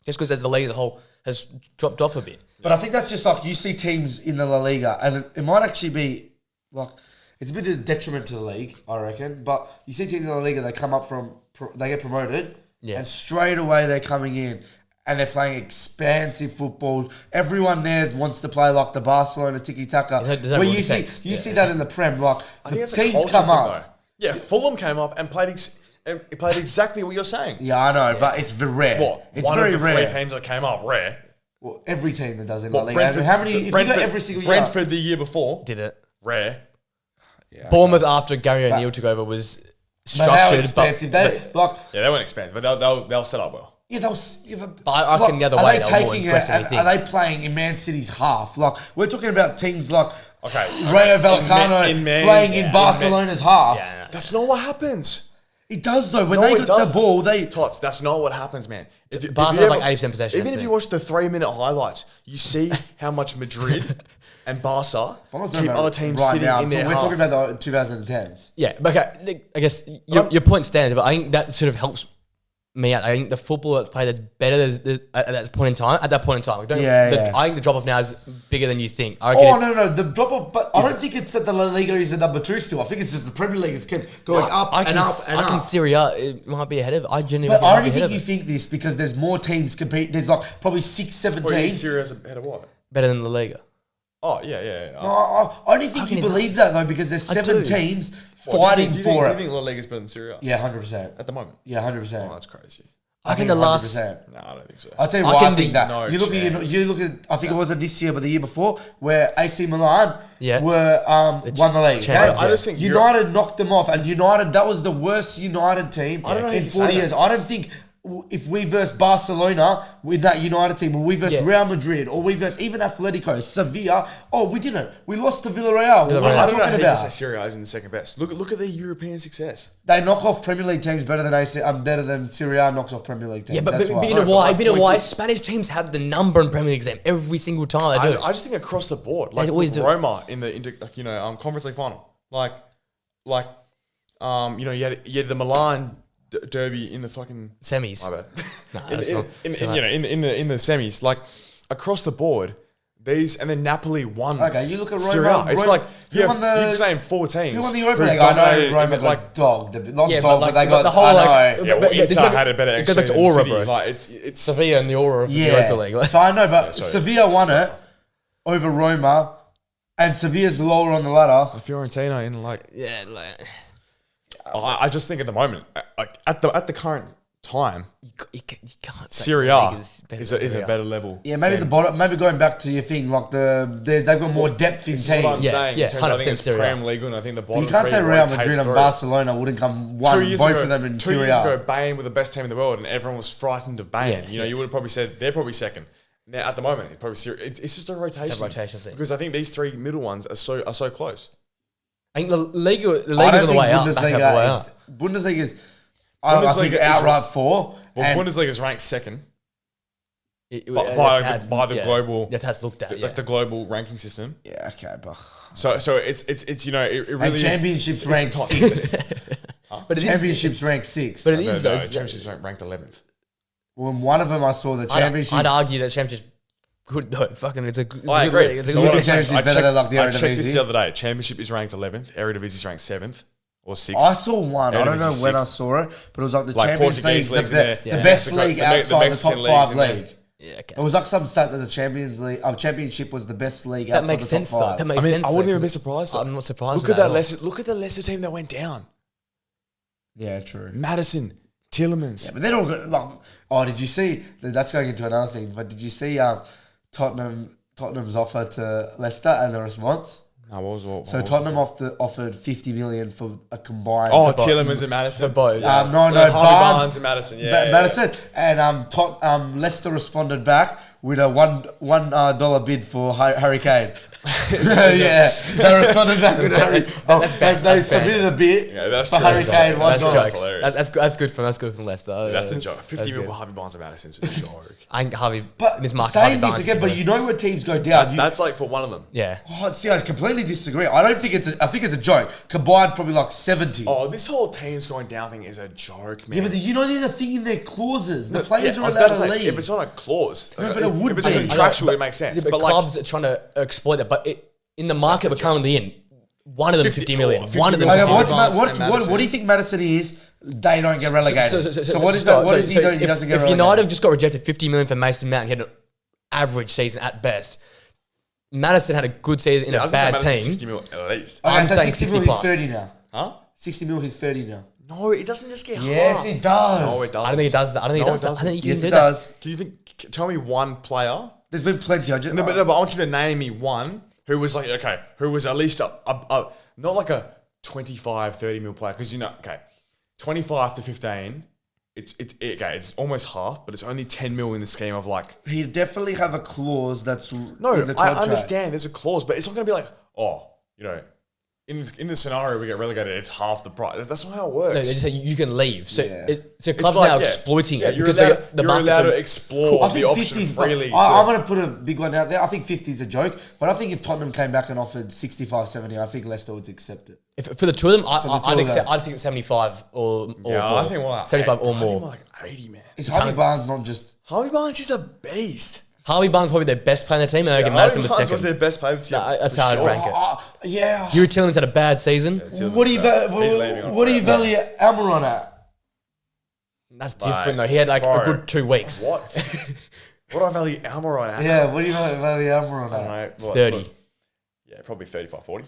just because the league as a whole has dropped off a bit. But I think that's just like you see teams in the La Liga, and it might actually be like it's a bit of a detriment to the league, I reckon. But you see teams in the La Liga, they come up they get promoted, and straight away they're coming in. And they're playing expansive football. Everyone there wants to play like the Barcelona tiki-taka. Where you see that in the Prem, like the teams come up. Though. Yeah, Fulham came up and played exactly what you're saying. Yeah, I know, but it's very rare. What? It's one very of the rare. 3 teams that came up, rare. Well, every team that does in La Liga. How many? If you got every single year. Brentford the year before did it. Rare. Yeah, Bournemouth after Gary O'Neill took over was structured, but how expensive? They weren't expensive, but they'll set up well. Yeah, but I reckon the other way, they'll more impress anything. Are they playing in Man City's half? Like, we're talking about teams like Rayo Vallecano playing in Barcelona's half. Yeah, that's not what happens. It does, though. When they got the ball, Tots, that's not what happens, man. Barca have like 80% possession. Even if you watch the 3-minute highlights, you see how much Madrid and Barca keep other teams sitting in their half. We're talking about the 2010s. Yeah, but okay, I guess your point stands, but I think that sort of helps me out. I think the football that's played that's better at that point in time. At that point in time, I think the drop off now is bigger than you think. No, the drop off. But I don't think it's that the La Liga is the number 2 still. I think it's just the Premier League has kept going up and up. I can Serie A it might be ahead of. I only think you think this because there's more teams compete. There's like probably 6-7 teams. Serie A's ahead of what? Better than La Liga. Oh yeah. No, I only think you believe that though because there's 7 teams fighting for it. Do you think La Liga's better than Serie A? Yeah, 100%. At the moment. Yeah, 100%. Oh, that's crazy. I think the last. No, I don't think so. I'll tell you why I think that. No, you look at. I think it wasn't this year, but the year before, where AC Milan were won the league. I just think United knocked them off, and United that was the worst United team in 40 years. I don't think. If we verse Barcelona with that United team, or we verse Real Madrid, or we verse even Atletico, Sevilla, we didn't. We lost to Villarreal. I don't know how you say Serie A is in the second best. Look at their European success. They knock off Premier League teams better than Serie A knocks off Premier League teams. Yeah, but you know why? Spanish teams have the number in Premier League game every single time they do. I just think across the board, like Roma in the Conference League final, you had the Milan derby in the fucking semis. My bad. In the semis, like across the board, these and then Napoli won. Okay, you look at Roma. It's like you just name 4 teams. Who won the Europa League? I know Roma got dogged. But they got the whole Inter had a better. It goes back to aura, bro. Like it's Sevilla and the aura of the Europa League. So I know, but Sevilla won it over Roma, and Sevilla's lower on the ladder. Fiorentina in I just think at the moment, at the current time, you can't. Serie A is a better level. Yeah, maybe the bottom. Maybe going back to your thing, like they've got more depth in teams. That's what I'm saying. Yeah, I think it's Prem League, and I think the bottom. You can't say Real Madrid and Barcelona wouldn't come both of them in 2 years ago, Bayern were the best team in the world, and everyone was frightened of Bayern. You would have probably said they're probably second. Now at the moment, it's just a rotation. It's a rotation thing because I think these 3 middle ones are so close. I think the Liga's on the way out. Bundesliga is I think outright 4. Well, Bundesliga is ranked second by the global. That has looked at like the global ranking system. Yeah, okay, but so it's it really and championships ranked 6. But championships ranked 6. But it is though. Championships ranked 11th. Well, one of them I saw the championship. I'd argue that championship. Good though, fucking it's a good league. I checked this the other day. Championship is ranked 11th. Eredivisie is ranked 7th or 6th. I saw one. I don't know when I saw it, but it was like the Champions League, the best league outside the top 5 league. Yeah, okay. It was like some stat that the Championship was the best league outside the top 5. That makes sense though. That makes sense. I wouldn't even be surprised. I'm not surprised. Look at the Leicester team that went down. Yeah, true. Madison, Tielemans. Yeah, but they're all good. Did you see? That's going into another thing. But did you see Tottenham's offer to Leicester and the response? No, what so Tottenham offered 50 million for a combined. Tielemans and Madison. Both. Barnes and Madison. Yeah, Madison and Leicester responded back with a $1 bid for Harry Kane. Yeah, they responded back with Harry. They submitted a bid for Harry Kane. That's good from Leicester. That's a joke. 50 million for Harvey Barnes and Madison is a joke. I think Harvey. But saying this again, but you know where teams go down. That's like for one of them. Yeah. See, I completely disagree. I think it's a joke. Combined probably like 70. This whole team's going down thing is a joke, man. Yeah, but there's a thing in their clauses. The players are allowed to leave. If it's not a clause, but it would if it's contractual, it makes sense. But clubs are trying to exploit that. But in the market we're currently in, one of them 50 million. One of them 50 million. What do you think Madison is? They don't get relegated. So what is that? What is he doing? He doesn't get relegated. If United just got rejected 50 million for Mason Mount, he had an average season at best. Madison had a good season in a bad team. 60 million at least. I'm saying 60 plus. He's 30 now. Huh? 60 mil, he's 30 now. No, it doesn't just get half. Yes, it does. No, it doesn't. I don't think it does that. I think yes, it does. Can you tell me one player? There's been plenty. But I want you to name me one who was who was at least not like a 25, 30 mil player. Because 25 to 15 it's almost half, but it's only 10 mil in the scheme of like. He'd definitely have a clause that's No, in the contract. I understand there's a clause, but it's not going to be like, in the scenario we get relegated, it's half the price. That's not how it works. No, they just say you can leave. So, so clubs now exploiting it because you're the allowed to explore the option freely. I'm going to put a big one out there. I think 50 is a joke, but I think if Tottenham came back and offered 65, 70, I think Leicester would accept it. For the two of them, I'd think 75 or more. I think more like 75 or more. I think more like 80, man. Is Harvey Barnes not just... Harvey Barnes is a beast. Harvey Barnes probably their best player in the team, and I reckon Madison was second. Was their best player this year. That's how I'd rank it. Yeah. Yuri Tillemans had a bad season. What do you value Almiron at? That's different though. He had like a good 2 weeks. What? What do I value Almiron at? Yeah, what do you value Almiron at? 30. Yeah, probably 35, 40.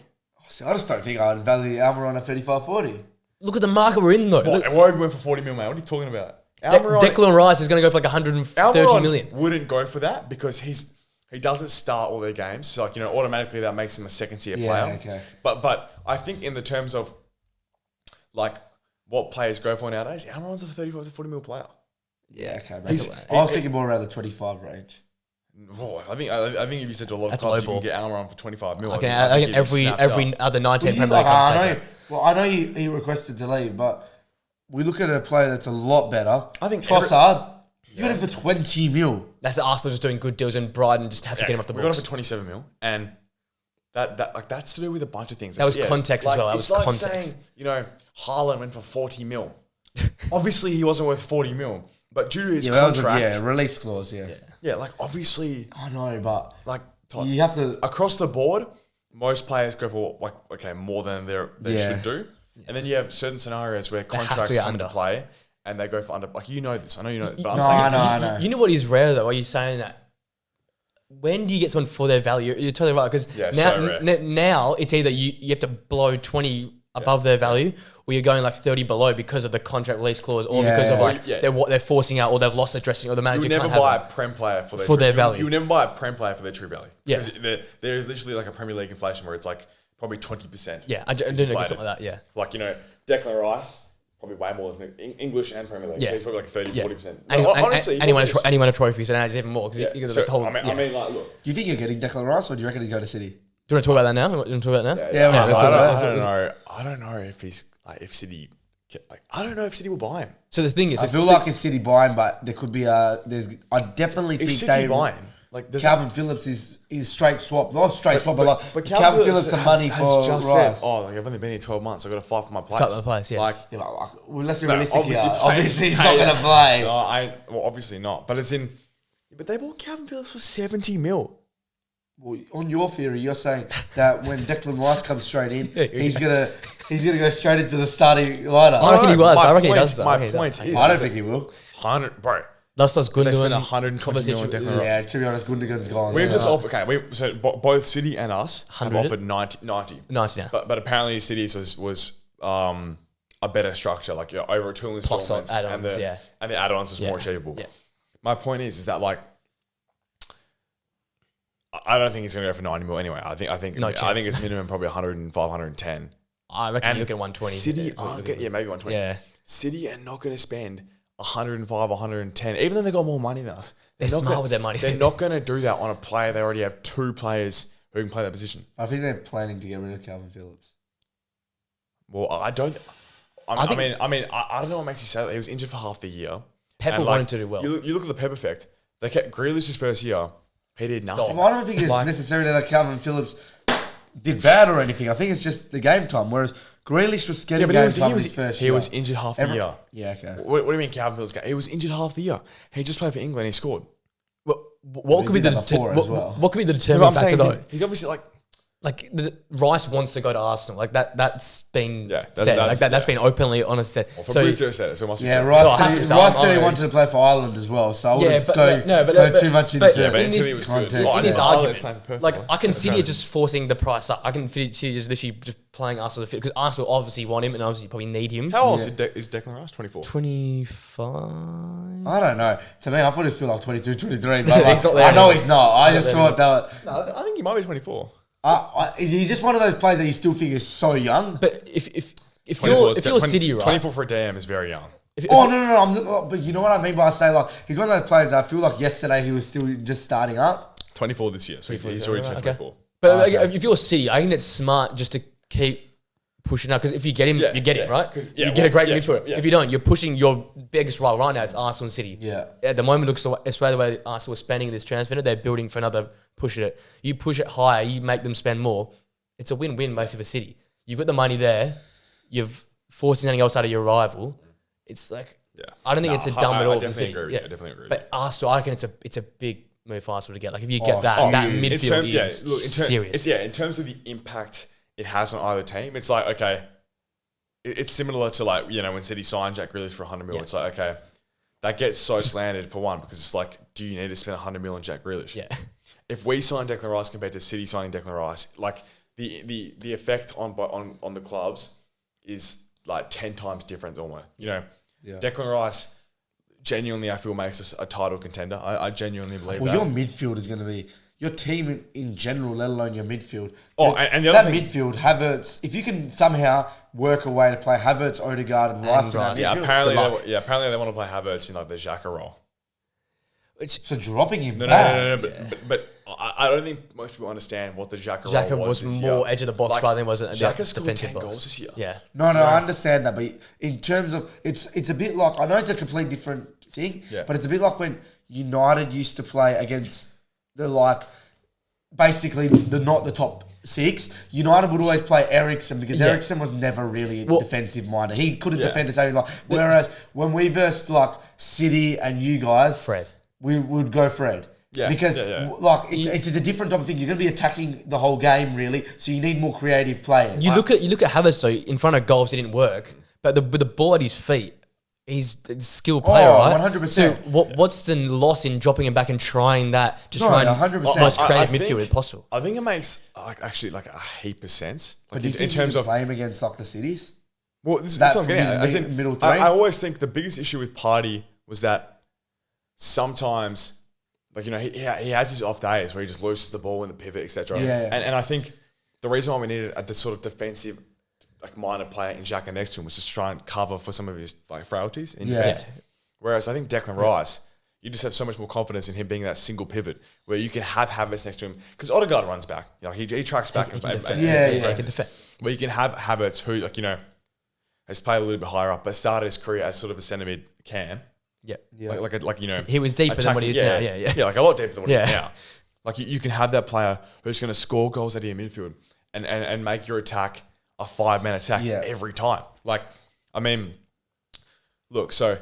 See, I just don't think I'd value Almiron at 35, 40. Look at the market we're in though. Why went for 40 mil, mate? What are you talking about? Declan Rice is going to go for like 130 million. Wouldn't go for that because he doesn't start all their games. So like, automatically that makes him a second tier player. Okay. But I think in the terms of like what players go for nowadays, Almiron's a 35 to 40 mil player. Yeah, okay. I was thinking more around the 25 range. Oh, I think if you said to a lot of clubs you can get Almiron for 25 mil. Okay, I think every other 19 Premier League clubs take it. I know he requested to leave, but we look at a player that's a lot better. I think Trossard, you got him for 20 mil. That's Arsenal just doing good deals and Brighton just have to get him off the books. We got him for 27 mil, and that's to do with a bunch of things. That was context as well. That was context. Saying, Haaland went for 40 mil. Obviously, he wasn't worth 40 mil, but due to his contract, release clause, yeah, like obviously, I know, but like you have to across the board. Most players go for more than they should do. And then you have certain scenarios where contracts come into play and they go for under. Like, you know this. I know you know this. But I know. You know what is rare, though? Are you saying that? When do you get someone for their value? You're totally right. Because now it's either you have to blow 20 above their value or you're going like 30 below because of the contract release clause or because of they're forcing out or they've lost their dressing or the manager can't have. You never buy a Prem player for their value. You would never buy a Prem player for their true value. Yeah. Because there is literally like a Premier League inflation where it's like probably 20%. Yeah, I do know something like that, yeah. Like, Declan Rice, probably way more than English and Premier League. So he's probably like 30, 40%. Honestly, and he won a trophy, so now it's even more. Because I mean, like, look. Do you think you're getting Declan Rice or do you reckon he's going to City? Do you want to talk about that now? You want to talk about that now? Yeah, I don't know if he's like if City. I don't know if City will buy him. So the thing is, I feel like if City buy him, but there could be I definitely think City buy him. Like Calvin Phillips is straight swap, not straight swap, but Calvin Phillips some money for Rice. I've only been here 12 months. I've got to fight for my place. Fight for my place, yeah. Let's be realistic here. Obviously, he's not going to play. Well, obviously not. But but they bought Calvin Phillips for 70 mil. Well, on your theory, you're saying that when Declan Rice comes straight in, he's gonna go straight into the starting lineup. I reckon he was. I reckon he does. My point is, I don't think he will. 100, bro. That's Gundogan. They spent 120 million on Declan Rice. Yeah, to be honest, Gundogan's gone. We've just offered. So both City and us have offered 90 now. But apparently City's was a better structure, like over 2 installments, and the add-ons was more achievable. Yeah. My point is that like. I don't think he's going to go for 90 mil anyway. I think it's minimum probably 105, 110. I reckon you look at 120. City aren't maybe 120. Yeah. City are not going to spend 105, 110, even though they got more money than us. They're smart with their money. They're not going to do that on a player. They already have 2 players who can play that position. I think they're planning to get rid of Calvin Phillips. Well, I don't know what makes you say that. He was injured for half the year. Pepper wanted to do well. You look at the Pep effect. They kept Grealish's first year. He did nothing. Well, I don't think it's necessarily that Calvin Phillips did bad or anything. I think it's just the game time. Whereas Grealish was getting game time in his first year. He was injured half the year. Yeah, okay. What do you mean Calvin Phillips? He was injured half the year. He just played for England. He scored. What could be the determining factor though? He's obviously Rice wants to go to Arsenal. Like that's been said. That's been openly honest said. Well, Fabrizio said it, so it must be true. Rice said he wanted to play for Ireland as well. So I wouldn't go too much into this context. In this argument, like I can see it just forcing the price up. I can see it just literally just playing Arsenal because Arsenal obviously want him and obviously probably need him. How old is Declan Rice? 24. 25. I don't know. To me, I thought he was still like 22, 23. But he's not there. I know he's not. I just thought that. No, I think he might be 24. He's just one of those players that you still think is so young. But if you're City, right? 24 for a DM is very young. But you know what I mean by I say, like, he's one of those players that I feel like yesterday he was still just starting up. 24 this year, so he's already turned 24. But if you're City, I think it's smart just to keep pushing up, because if you get him, you get him, right? You get a great midfielder. If you don't, you're pushing your biggest rival right now. It's Arsenal and City. Yeah. At the moment, it looks the way Arsenal are spending this transfer window, they're building for another push at it. You push it higher, you make them spend more. It's a win-win basically for City. You've got the money there. You've forced something else out of your rival. It's like, I don't think it's a dumb at all. I definitely agree. I definitely agree. But Arsenal, I reckon it's a big move for Arsenal to get. Like, if you get that midfield is serious. In terms of the impact it has on either team, it's like, okay, it's similar to, like, you know, when City signed Jack Grealish for 100 million. It's like, okay, that gets so slanted for one, because it's like, do you need to spend 100 million on Jack Grealish? Yeah. If we sign Declan Rice compared to City signing Declan Rice, like the effect on the clubs is like 10 times different almost. You know, Declan Rice genuinely, I feel, makes us a title contender. I genuinely believe that. Well, your midfield is going to be your team in general, let alone your midfield. And the other thing, midfield, Havertz, if you can somehow work a way to play Havertz, Odegaard, and Rice in that midfield. Apparently they want to play Havertz in like the Xhaka role. So dropping him but I don't think most people understand what the Xhaka role was more year. Edge of the box, like, rather than was it Xhaka scored defensive 10 box. goals this year. Yeah. No, I understand that, but in terms of it's a bit like, I know it's a complete different thing, but it's a bit like when United used to play against the, like, basically not the top six. United would always play Eriksen, because Eriksen was never really defensive minded. He couldn't defend his own. Like, whereas when we versed like City and you guys, Fred, we would go Fred. Yeah, because like it's a different type of thing. You're going to be attacking the whole game, really. So you need more creative players. You look at Havertz, so in front of goals it didn't work, but with the ball at his feet, he's a skilled player, right? 100%. So what's the loss in dropping him back and trying that to try and 100%. most creative midfield as possible? I think it makes actually a heap of sense. Like, but do you think in terms of play him against like the cities? Well, this is what I'm getting at. As in, middle three. I always think the biggest issue with Partey was that sometimes, like, you know, he has his off days where he just loses the ball in the pivot, etc. And I think the reason why we needed a sort of defensive, like, minded player in Xhaka next to him was just try and cover for some of his, like, frailties in defense. Whereas I think Declan Rice, you just have so much more confidence in him being that single pivot where you can have Havertz next to him, because Odegaard runs back. You know, he tracks back and defend. Where you can have Havertz, who, like, you know, has played a little bit higher up, but started his career as sort of a centre mid cam. Yeah. Like, you know, he was deeper than what he is now. Yeah, like a lot deeper than what he is now. Like, you can have that player who's going to score goals out of your midfield and make your attack a 5-man attack every time. Like, I mean, look, so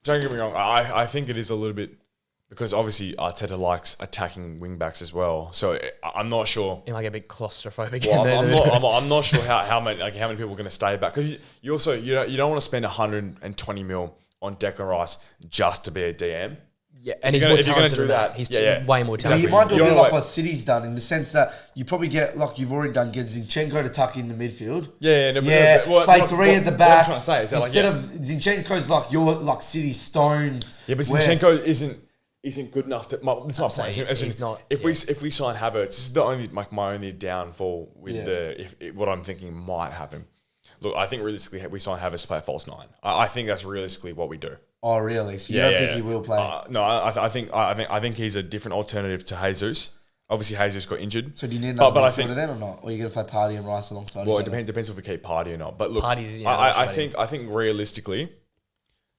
don't get me wrong. I think it is a little bit, because obviously Arteta likes attacking wing backs as well. So I'm not sure. He might get a bit claustrophobic. Well, I'm not sure how many people are going to stay back, because you also you don't want to spend 120 mil on Declan Rice just to be a DM. Yeah, and he's more talented than that. He's way more talented. So you might do a bit like what City's done, in the sense that you probably get, like you've already done, get Zinchenko to tuck in the midfield. Play three at the back. What I'm trying to say is that, instead of Zinchenko's like your, like, City Stones. Yeah, but Zinchenko isn't good enough to. That's my point. He's not. If we sign Havertz, this is the only, like, my only downfall with what I'm thinking might happen. Look, I think realistically we sign Havertz to play a false 9. I think that's realistically what we do. Oh, really? So you don't think he will play? No, I think he's a different alternative to Jesus. Obviously, Jesus got injured. So do you need another midfielder of them or not? Or are you going to play Partey and Rice alongside? Well, it depends if we keep Partey or not. But look, Partey's, I think realistically,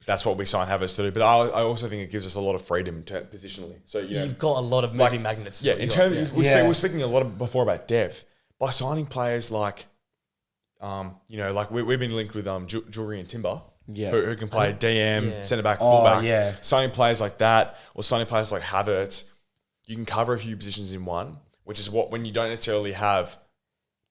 that's what we sign Havertz to do. But I also think it gives us a lot of freedom positionally. So you've got a lot of moving magnets. Yeah, in terms, we're speaking a lot before about depth by signing players like, you know, like we've been linked with Jewelry and Timber. Yeah. Who can play DM, centre back, fullback. Yeah. Signing players like that, or signing players like Havertz, you can cover a few positions in one, which is what, when you don't necessarily have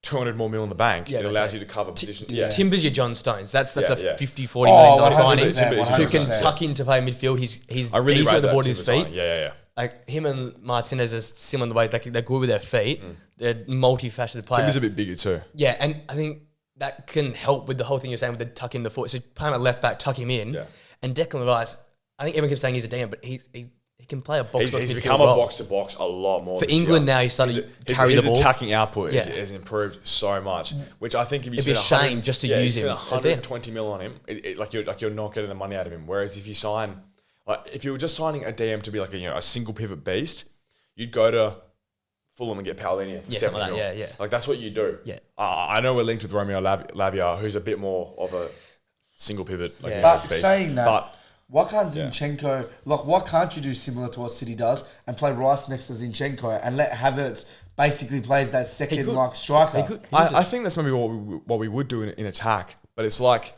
200 more mil in the bank, it allows you to cover positions. Timber's your John Stones. That's a 50, 40 million signing who can tuck in to play midfield. He's decent with the ball at his feet. Like, him and Martinez are similar in the way they're good with their feet. They're multifaceted players. Timber's a bit bigger too. Yeah, and I think that can help with the whole thing you're saying with the tuck in the foot. So play him at left back, tuck him in. Yeah. And Declan Rice, I think everyone keeps saying he's a DM, but he he can play a box. He's become a box to box a lot more for England now. He's starting to carry the ball. His attacking output has improved so much, which I think if you it'd be a shame just to use him. 120 mil on him, you're not getting the money out of him. Whereas if you sign, if you were just signing a DM to be like a single pivot beast, you'd go to Fulham and get Paulinho for 7 mil. Yeah. Like that's what you do. Yeah. I know we're linked with Romeo Lavia, who's a bit more of a single pivot. But saying that, why can't Zinchenko, why can't you do similar to what City does and play Rice next to Zinchenko and let Havertz basically plays that second striker? I think that's maybe what we would do in attack, but it's like,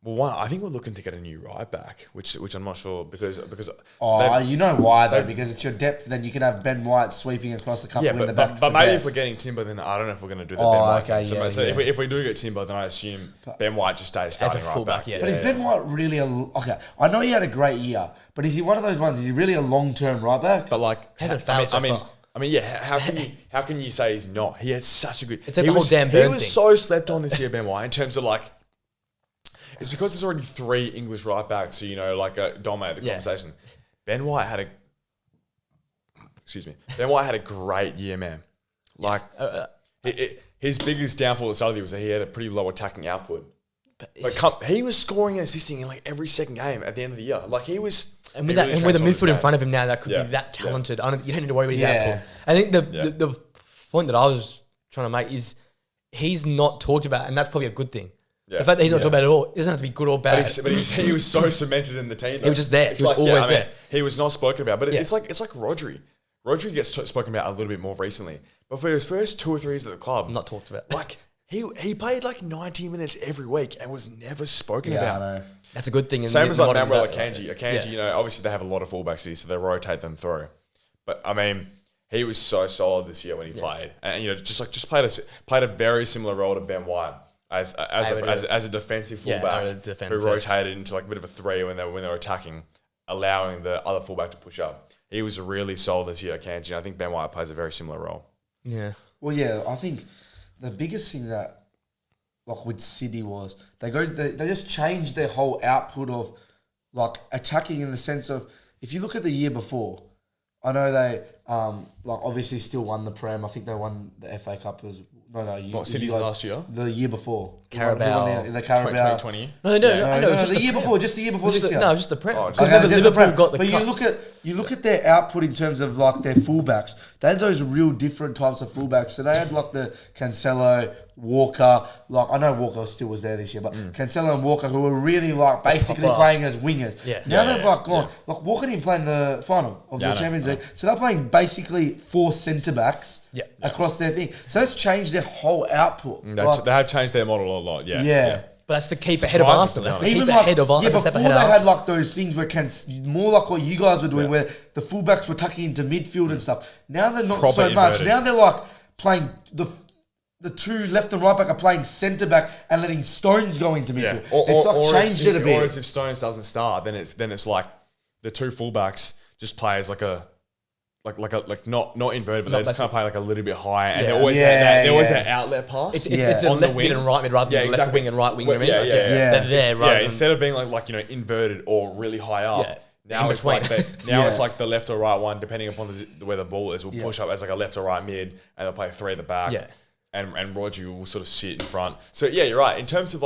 well, I think we're looking to get a new right back, which I'm not sure because you know why though, because it's your depth. Then you can have Ben White sweeping across the couple in the back. But maybe if we're getting Timber, then I don't know if we're going to do the Ben White. Okay, so if we do get Timber, then I assume Ben White just stays starting as a fullback. But is Ben White really okay? I know he had a great year, but is he one of those ones? Is he really a long-term right back? But hasn't failed so far. I mean, how can you say he's not? He had such a good. It's like the whole damn Burn thing. He was so slept on this year, Ben White, in terms of it's because there's already 3 English right backs who dominate the conversation. Ben White had a great year, man. His biggest downfall at Southie was that he had a pretty low attacking output. But he was scoring and assisting in every second game at the end of the year. He was. And with a midfield in front of him now that could be that talented, you don't need to worry about his output. I think the point that I was trying to make is he's not talked about, and that's probably a good thing. Yeah. The fact that he's not talked about at all, it doesn't have to be good or bad. But he was so cemented in the team. He was just there. He was always there. He was not spoken about. But it's like Rodri. Rodri gets spoken about a little bit more recently. But for his first 2 or 3 years at the club, not talked about. He played 90 minutes every week and was never spoken about. I know. That's a good thing. Same as Manuel Akanji. Akanji, obviously they have a lot of fullbacks here, so they rotate them through. But I mean, he was so solid this year when he played, and just played a very similar role to Ben White as a defensive fullback who rotated into a bit of a 3 when they were attacking, allowing the other fullback to push up. He was really solid this year, Akanji. I think Ben White plays a very similar role. Yeah. Well, yeah, I think the biggest thing that with City was they just changed their whole output of attacking in the sense of, if you look at the year before, I know they obviously still won the Prem. I think they won the FA Cup as City's last year? The year before. Carabao. The Carabao. 2020? No, the year before this year. No, just the Prem. Liverpool got the cups. You look at their output in terms of their fullbacks. They had those real different types of fullbacks. So they had the Cancelo, Walker. I know Walker still was there this year, but Cancelo and Walker, who were really basically playing as wingers. Yeah. Now they've gone. Walker didn't play in the final of the Champions League, so they're playing basically 4 centre backs across their thing. So that's changed their whole output. They have changed their model a lot. Yeah. But that's to keep ahead of Arsenal. That's to keep ahead of Arsenal. Yeah, before they had those things where more like what you guys were doing, where the fullbacks were tucking into midfield and stuff. Now they're not so much. Now they're playing the 2 left and right back are playing centre back and letting Stones go into midfield. It's changed it a bit. Or if Stones doesn't start, then it's the 2 fullbacks just play as not inverted, but they just kind of play a little bit higher, and they're always that outlet pass. It's a left mid and right mid rather than left wing and right wing. They're there. Instead of being inverted or really high up. Now it's it's the left or right one, depending upon where the ball is. Will push up as a left or right mid, and they'll play 3 at the back. And Roger will sort of sit in front. So you're right. In terms of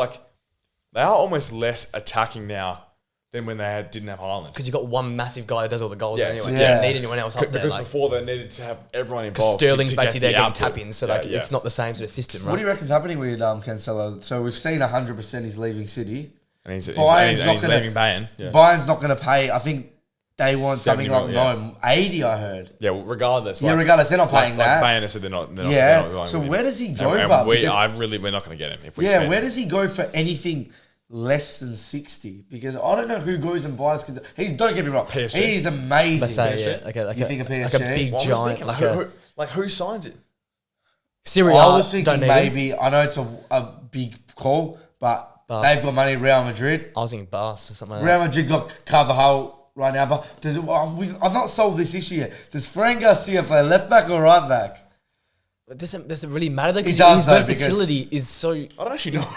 they are almost less attacking now than when they didn't have Haaland. Because you've got one massive guy that does all the goals anyway. You don't need anyone else up there. Because before they needed to have everyone involved. Sterling's basically there getting tap-ins, so it's not the same sort of system, right? What do you reckon's happening with Cancelo? So we've seen 100% he's leaving City. And he's leaving Bayern. Yeah. Bayern's not going to pay, I think they want something 80, I heard. Yeah, well, regardless. Regardless, they're not paying that. Bayern said they're not going so where does he go, we're not going to get him. If we spend where does he go for anything less than 60? Because I don't know who goes and buys. Don't get me wrong. PSG. He's amazing. Let's say, you think a PSG? Like a big giant. Who signs it? Syria. I was thinking maybe. I know it's a big call, but they've got money. Real Madrid. I was thinking Barca or something like Real Madrid got Carvajal right now, but I've not solved this issue yet. Does Fran Garcia play left back or right back? It doesn't really matter though, because his versatility is so. I don't actually know.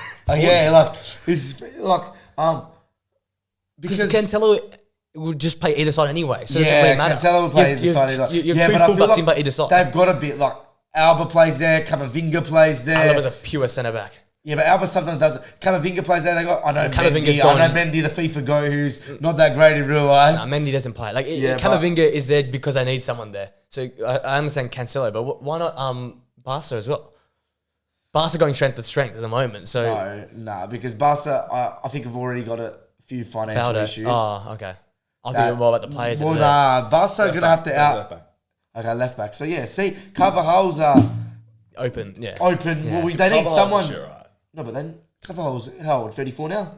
Because Cancelo would just play either side anyway. So it doesn't really matter. Cancelo would play either side. You have two fullbacks in by either side. They've got a bit like Alba plays there, Camavinga plays there. Alba's a pure centre back. Yeah, but Alba sometimes does. Camavinga plays there. They got Mendy, the FIFA go, who's not that great in real life. Nah, Mendy doesn't play. Like Camavinga is there because they need someone there. So I understand Cancelo, but why not Barca as well? Barca going strength to strength at the moment. So because Barca, I think have already got a few financial issues. Oh, okay. I think more about the players. Well, Barca are going to have to out. Left back. So yeah, see, Carvajal's open. Yeah. Well, they need someone. No, but then Carvajal's how old? 34 now.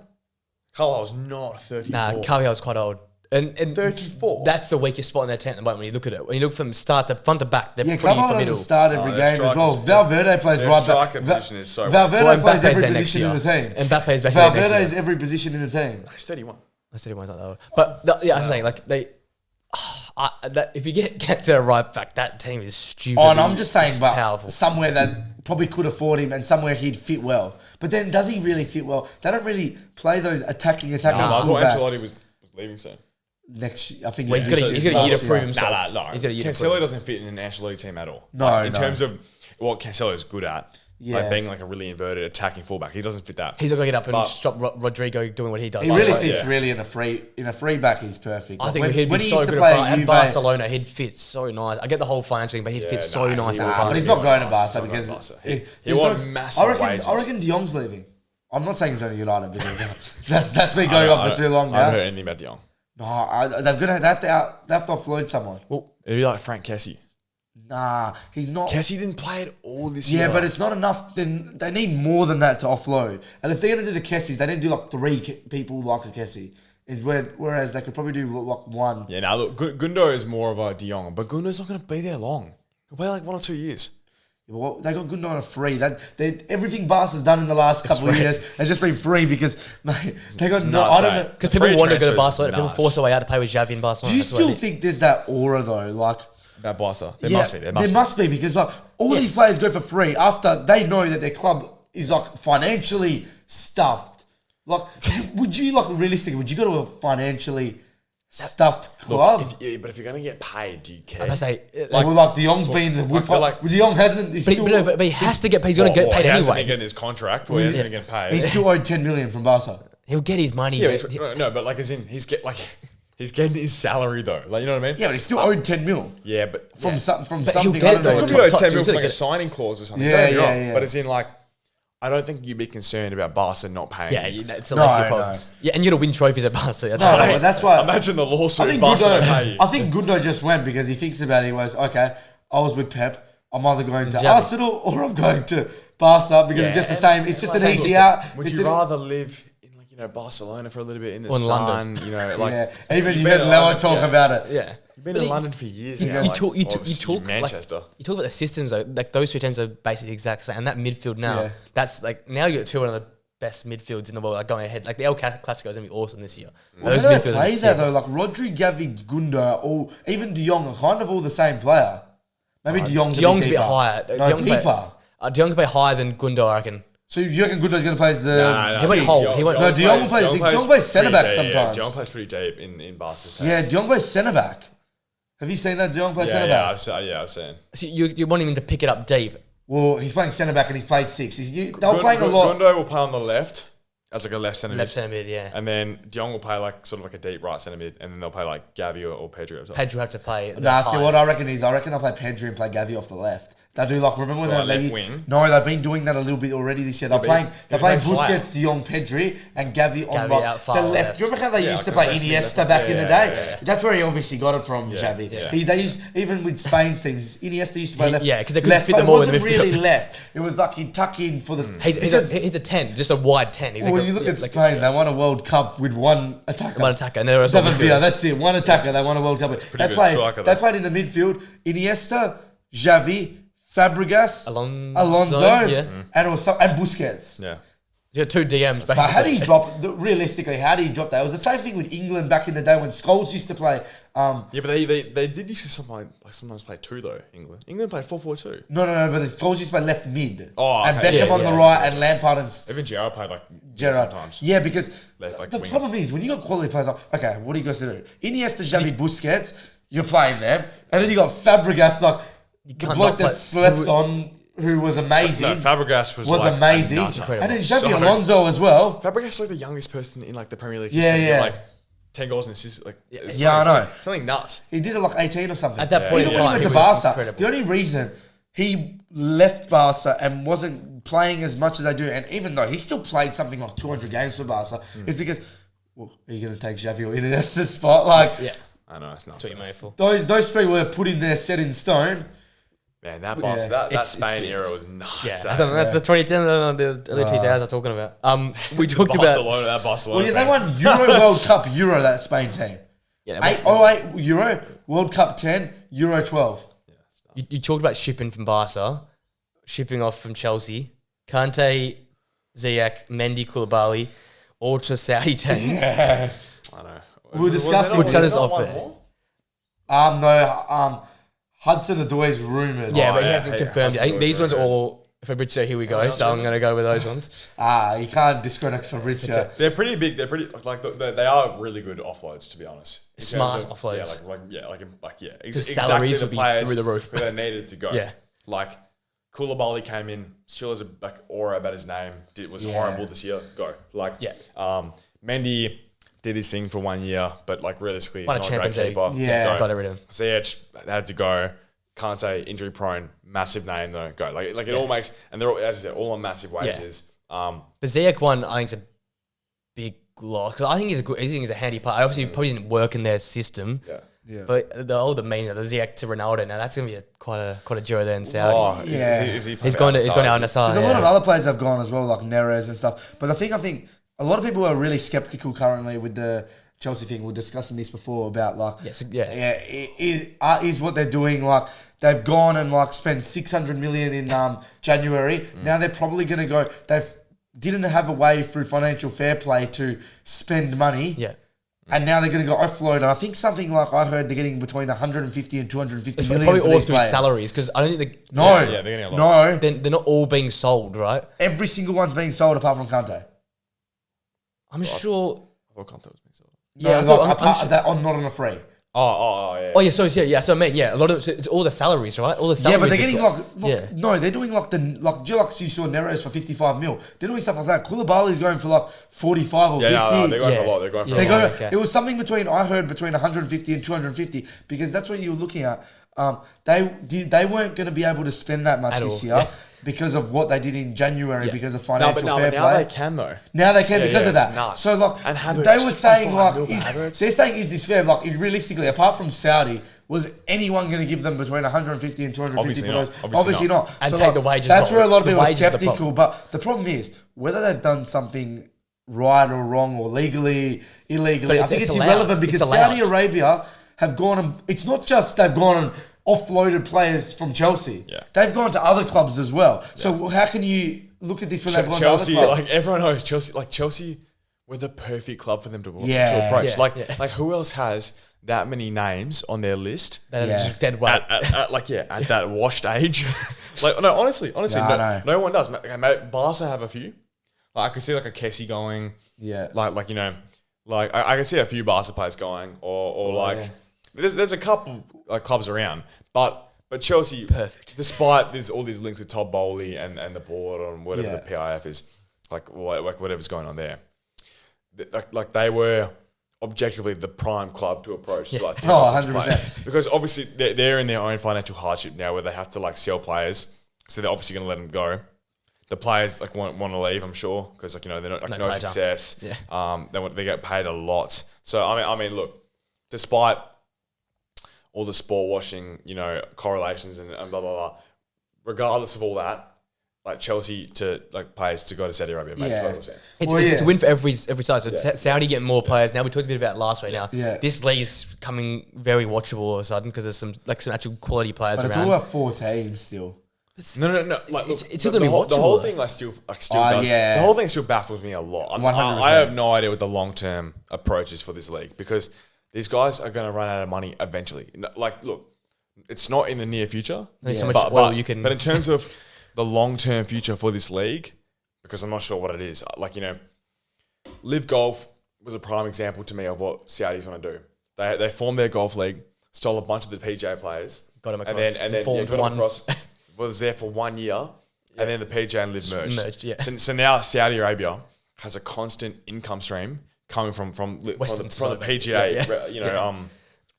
Carvajal's not 34. Nah, Carvajal's quite old. And 34. That's the weakest spot in their tent at the moment when you look at it. When you look from start to front to back, they're pretty Carvajal formidable. doesn't start every game as well. Valverde plays right back. Position is so Valverde plays every position in the team. And Mbappe's back Valverde is every position in the team. He's 31. That's 31's not that old. But I'm saying like if you get to a right back, that team is stupid. Oh, and I'm just saying, but powerful. Somewhere that probably could afford him and somewhere he'd fit well. But then does he really fit well? They don't really play those attacking. I thought Ancelotti was leaving soon. Next year, I think he's got a year to prove himself. No. Cancelo doesn't fit in an Ancelotti team at all. No, in terms of what Cancelo is good at. Like being like a really inverted attacking fullback. He doesn't fit that. He's not going to get up and stop Rodrigo doing what he does. He really fits really in a free back. He's perfect. I think he'd be so good at Barcelona. He'd fit so nice. I get the whole financial thing, but he'd fit so nice at Barcelona. But he's not going to Barca because he won massive wages. I reckon De Jong's leaving. I'm not saying he's going to United because that's been going on for too long now. I haven't heard anything about De Jong. No, they have to offload someone. Well, it'd be like Frank Kessie. Nah, he's not. Kessie didn't play at all this year. Yeah, but it's not enough. Then they need more than that to offload. And if they're going to do the Kessies, they didn't do like 3 people like a Kessie. Whereas they could probably do like 1. Yeah, now look, Gundo is more of a De Jong, but Gundo's not going to be there long. He'll play like 1 or 2 years. Well, they got Gundo on a free. Everything Barca's done in the last couple of years has just been free because mate, they got I don't know because people want to go to Barcelona. People force their way out to play with Xavi in Barcelona. Do you still think there's that aura though? Like about Barca, there must be because like all these players go for free after they know that their club is like financially stuffed. Like, would you like realistically? Would you go to a financially stuffed club? But if you're going to get paid, do you care? I say, like De Jong's been with De Jong hasn't. But he has to get paid. He's going to get paid anyway. He hasn't getting his contract. Well, he's going to get paid. He's still owed 10 million from Barca. He'll get his money. Yeah, but like as in he's getting his salary though. Like you know what I mean? Yeah, but he's still owed 10 mil. Yeah, but from something. He'll get it. He's going to be owed 10 mil for like a signing clause or something. Yeah. But it's in like. I don't think you'd be concerned about Barca not paying. Yeah, it's the least problems. No. Yeah, and you're going to win trophies at Barca. That's why. Imagine the lawsuit if Barca don't pay you. I think Gundo just went because he thinks about it. He goes, okay, I was with Pep. I'm either going to Arsenal or I'm going to Barca because it's just the same. It's just an easy out. Would you rather live in Barcelona for a little bit in the sun? London. Even you heard Leo talk about it. Yeah. You've been in London for years now. You talk Manchester. Like, you talk about the systems though. Like those 2 teams are basically exact same. And that midfield now, that's like now you got 2 of the best midfields in the world. Like going ahead, like the El Clasico is gonna be awesome this year. Those midfielders play that though. Like Rodri, Gavi, Gundo, or even De Jong are kind of all the same player. Maybe De Jong's a bit higher. No, deeper. De Jong can play higher than Gundo, I reckon. So you reckon Gundo's going to play as the... He went whole. No, De Jong plays centre-back sometimes. Yeah, De Jong plays pretty deep in Barca's team. Yeah, De Jong plays centre-back. Have you seen that De Jong play centre-back? Yeah, I've seen. So you want him to pick it up deep? Well, he's playing centre-back and he's played 6. They were playing a lot... Gundo will play on the left as like a left centre mid. Left centre mid, yeah. And then De Jong will play like sort of like a deep right centre mid, and then they'll play like Gavi or Pedri. Pedri have to play... See, what I reckon is, they'll play Pedri and play Gavi off the left. They do like remember when left wing? No, they've been doing that a little bit already this year. They're playing Busquets, De Jong, Pedri, and Gavi on the left. Do you remember how they used to play Iniesta back in the day? Yeah. That's where he obviously got it from, Xavi. Yeah. They used even with Spain's teams. Iniesta used to play left. Yeah, because they couldn't fit the ball in the midfield. It wasn't really left. It was like he'd tuck in for the. He's a 10, just a wide 10. You look at Spain. They won a World Cup with one attacker. And there was that's it. One attacker. They won a World Cup. They played in the midfield. Iniesta, Xavi, Fabregas, Alonso, and Busquets. Yeah. You got 2 DMs, basically. But how do you drop? Realistically, how do you drop that? It was the same thing with England back in the day when Scholes used to play. Yeah, but they did used to sometimes play 2 though. England played 4-4-2. No. But the Scholes used to play left mid. Oh, and okay. Beckham on the right, and Lampard and even Gerrard played like Gerrard. sometimes. Yeah, because left, the winger. problem is when you got quality players, like, okay, what are you guys to do? Iniesta, Xavi, Busquets, you're playing them, and then you got Fabregas, like the bloke that slept on. Who was amazing. No, Fabregas was like amazing. And then Xavi Alonso as well. Fabregas is like the youngest person in like the Premier League. Yeah. Like 10 goals and assists. Like, I know. Something nuts. He did it like 18 or something. At that point in time, he went to Barca. The only reason he left Barca and wasn't playing as much as they do, and even though he still played something like 200 games for Barca, is because, well, are you going to take Xavi or Iniesta's spot? Like, I know, it's nuts. That's what you're made for. Those 3 were put in there set in stone. Man, that Spain era was nuts. Yeah, that's the 2010, the early 2000s I'm talking about. We talked about that Barcelona. Well, yeah, they won Euro World Cup that Spain team. Yeah, 8 Euro World Cup 10 Euro 12. You talked about shipping from Barca, shipping off from Chelsea, Kante, Ziyech, Mendy, Koulibaly, all to Saudi teams. I know. We were discussing. We'll tell us off there. No. Hudson Odoi's rumoured. Yeah, but he hasn't confirmed yet. I think these ones are all Fabrizio, here we go. So I'm going to go with those ones. You can't discredit Fabrizio. They're pretty big. They're pretty like they are really good offloads, to be honest. Smart offloads. Exactly would be through the roof. Where they needed to go. Yeah, like Koulibaly came in, still has a aura about his name. Was horrible this year. Go Mendy did his thing for 1 year, but like realistically, he's not a great keeper. Yeah, got rid of him. Ziyech had to go. Kante, injury prone, massive name though. Go like it all makes, and they're all, as I said, all on massive wages. The Ziyech one, I think, is a big loss because I think he's a handy player. Obviously, probably didn't work in their system. Yeah. But the older memes are the Ziyech to Ronaldo. Now that's gonna be quite a duo there in Saudi. Oh, yeah. Is he he's gone to Al Nassr. There's a lot of other players have gone as well, like Neres and stuff. But I think a lot of people are really skeptical currently with the Chelsea thing. We were discussing this before about like, is what they're doing like they've gone and like spent 600 million in January. Now they're probably going to go. Didn't have a way through financial fair play to spend money. Yeah. And now they're going to go offload. And I think something like I heard they're getting between 150 and 250 million. Probably for all these through players. salaries because I don't think they're getting a lot. They're not all being sold, right? Every single one's being sold apart from Kante. I'm sure. I thought Kante was being sold. Yeah, I'm sure. That not on a free. Yeah. Oh yeah, so I mean, a lot of it's all the salaries, right? All the salaries. Yeah, but they're getting no, they're doing you saw Neres for 55 mil. They're doing stuff like that. Koulibaly's going for like 45 or 50. No, they're going for a lot. They're going for a lot. It was something between 150 and 250 because that's what you were looking at. They weren't going to be able to spend that much this year. Because of what they did in January, because of financial fair play. Now they can though. Now they can because of that. Nuts. So like, and they were saying like, they're saying is this fair? Like, realistically, apart from Saudi, was anyone going to give them between 150 and 250 for those? Obviously not. And so take the wages. That's where a lot of people are skeptical. But the problem is whether they've done something right or wrong or legally, illegally. I think it's irrelevant because Saudi Arabia have gone and it's not just they've gone and offloaded players from Chelsea. Yeah. They've gone to other clubs as well. So how can you look at this when they've gone Chelsea, to other clubs? like everyone knows Chelsea were the perfect club for them to approach. Like who else has that many names on their list that are just dead weight at that washed age? Honestly, no one does. Okay, Barca have a few. Like, I could see like a Kessie going. Yeah. I can see a few Barca players going there's a couple clubs around, but Chelsea, perfect. Despite there's all these links with Todd Bowley and the board on whatever the PIF is, whatever's going on there, they were objectively the prime club to approach. 100%. Because obviously they're in their own financial hardship now, where they have to sell players, so they're obviously going to let them go. The players want to leave, I'm sure, because they're not no success. Yeah. They get paid a lot. So I mean, look, despite all the sport washing, correlations and blah, blah, blah. Regardless of all that, Chelsea to players to go to Saudi Arabia makes total sense. It's a win for every side. So Saudi getting more players. Now we talked a bit about it last week. Now this league's coming very watchable all of a sudden because there's some actual quality players around. But it's all about 4 teams still. No. Like, look, it's still gonna be watchable. The whole thing, the whole thing still baffles me a lot. I have no idea what the long term approach is for this league because these guys are going to run out of money eventually. Like, look, it's not in the near future. But in terms of the long term future for this league, because I'm not sure what it is. Like, Live Golf was a prime example to me of what Saudis want to do. They formed their golf league, stole a bunch of the PGA players, got them across, and then got them across. Was there for 1 year, and then the PGA and Live merged. So now Saudi Arabia has a constant income stream coming from the PGA,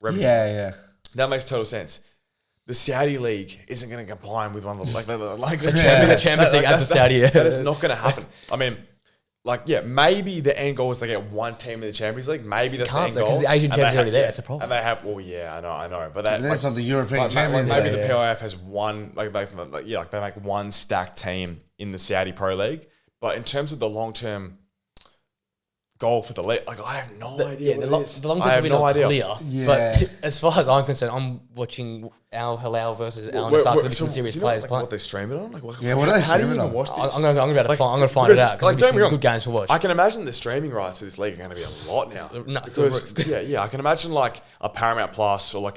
revenue. Yeah. That makes total sense. The Saudi league isn't going to combine with one of the the Champions League as a Saudi. That is not going to happen. I mean, maybe the end goal is they get one team in the Champions League. Maybe that's the end goal. Because the Asian champions are already there. That's a problem. And they have, I know. But that's not the European Champions League. Maybe the PIF has one, they make one stacked team in the Saudi Pro League. But in terms of the long-term goal for the league, I have no idea. The long term will be not clear. Yeah. But as far as I'm concerned, I'm watching Al Hilal versus Al Nassr because some serious players playing. What they stream it on? What are they streaming on? Watch this? I'm going to find it out because there's some good games to watch. I can imagine the streaming rights for this league are going to be a lot now. I can imagine a Paramount Plus or a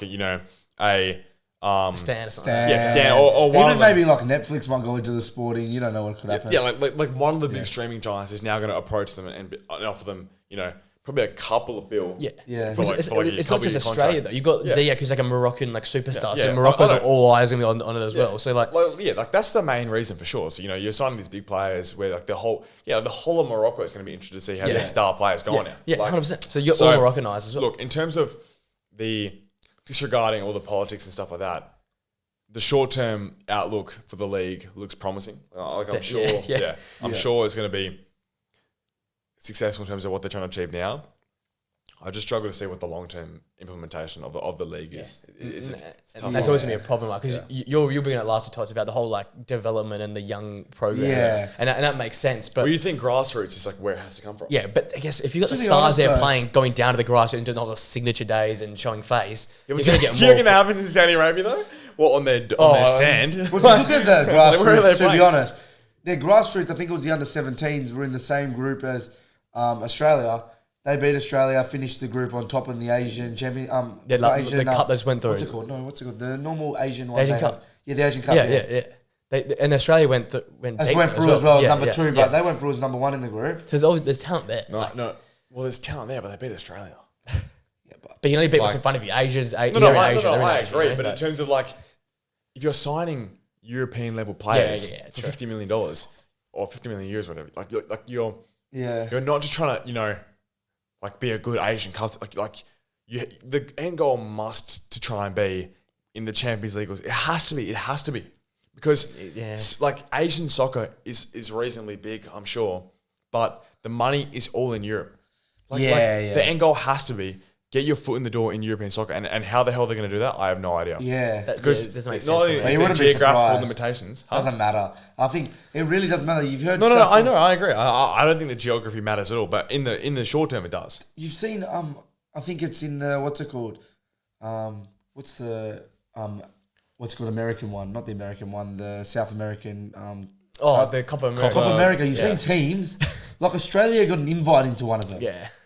Stan. Or one even maybe Netflix might go into the sporting. You don't know what could happen. Yeah, like one of the big streaming giants is now going to approach them and offer them, probably a couple of bill. Yeah. It's not just Australia though. You've got Ziyech, who's like a Moroccan superstar. So Morocco's all eyes going to be on it as well. So that's the main reason for sure. So you're signing these big players where the whole of Morocco is going to be interested to see how their star players go on now. Yeah, 100%. So you're all Moroccanized as well. Look, in terms of disregarding all the politics and stuff like that, the short-term outlook for the league looks promising. I'm sure it's going to be successful in terms of what they're trying to achieve now. I just struggle to see what the long-term implementation of the league is. It's and that's always going to be a problem, because you're bringing it last time about the whole development and the young program. Yeah. And that makes sense. But you think grassroots is where it has to come from? Yeah, but I guess if you've got the stars there playing, going down to the grassroots and doing all the signature days and showing face, you're going to get more. Do you reckon that happens in Saudi Arabia though? Well, on their sand? Well, if you look at the grassroots, to be honest, their grassroots, I think it was the under-17s, were in the same group as Australia. They beat Australia, finished the group on top in the Asian champion. The cup they went through. What's it called? No, what's it called? The normal Asian one. Asian Cup. Yeah, the Asian Cup. Yeah. And Australia went through as well as number 2, but they went through as number 1 in the group. So there's talent there. No. Well, there's talent there, but they beat Australia. But you beat what's in front of you. Asians. I agree. But in terms of if you're signing European level players for $50 million or 50 million euros, whatever, you're not just trying to be a good Asian culture. The end goal must to try and be in the Champions League. It has to be because Asian soccer is reasonably big, I'm sure, but the money is all in Europe. The end goal has to be get your foot in the door in European soccer, and how the hell they're going to do that, I have no idea. Because doesn't make sense. Not only is there geographical limitations, doesn't matter. I think it really doesn't matter. You've heard. No. I know. I agree. I don't think the geography matters at all. But in the short term, it does. You've seen. I think it's in the what's it called? What's the American one? Not the American one. The South American. The Copa America. Copa America. You've seen teams like Australia got an invite into one of them.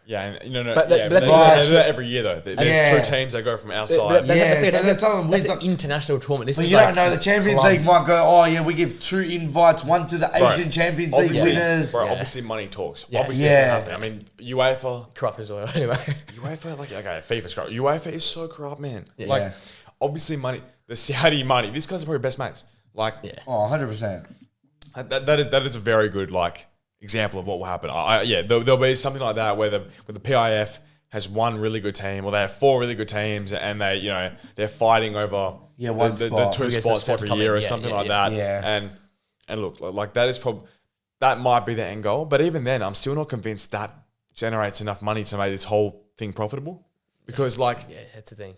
Yeah, and But they do that every year though. There's 2 teams that go from outside. That's an international tournament. But you don't know, the Champions League might go, we give 2 invites, one to the Asian Champions League winners. Obviously money talks. Obviously it's happening. I mean, UEFA... Corrupt as well, anyway. UEFA, FIFA's corrupt. UEFA is so corrupt, man. Obviously money, the Saudi money, these guys are probably best mates. 100%. That is a very good, example of what will happen. There'll be something like that where the PIF has one really good team, or they have 4 really good teams, and they're fighting over the 2 spots every year or something like that. Yeah. And look, that might be the end goal, but even then, I'm still not convinced that generates enough money to make this whole thing profitable. Because that's the thing.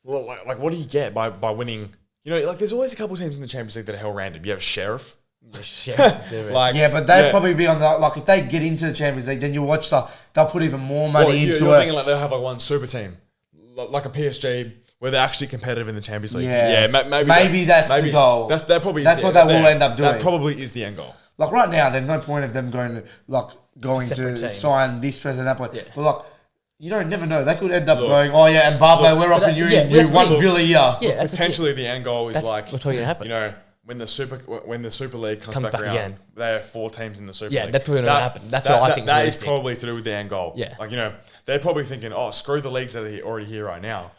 Well, what do you get by winning? There's always a couple of teams in the Champions League that are hell random. You have Sheriff. But they'd probably be on if they get into the Champions League, then you watch they'll put even more money into you're it. Thinking they'll have one super team, like a PSG, where they're actually competitive in the Champions League. Yeah. Maybe that's the goal. That's what they will end up doing. That probably is the end goal. Like right now, there's no point of them going to sign this person at that point. Yeah. But like, you don't never know. They could end up going, oh yeah, Mbappe, we're offering you $1 billion a year. Yeah, potentially the end goal is what's going to happen. You know, when the Super League comes back around, again. There are 4 teams in the Super League. Yeah, that's probably going to happen. That's what I think. That is probably to do with the end goal. Yeah, like they're probably thinking, oh, screw the leagues that are already here right now.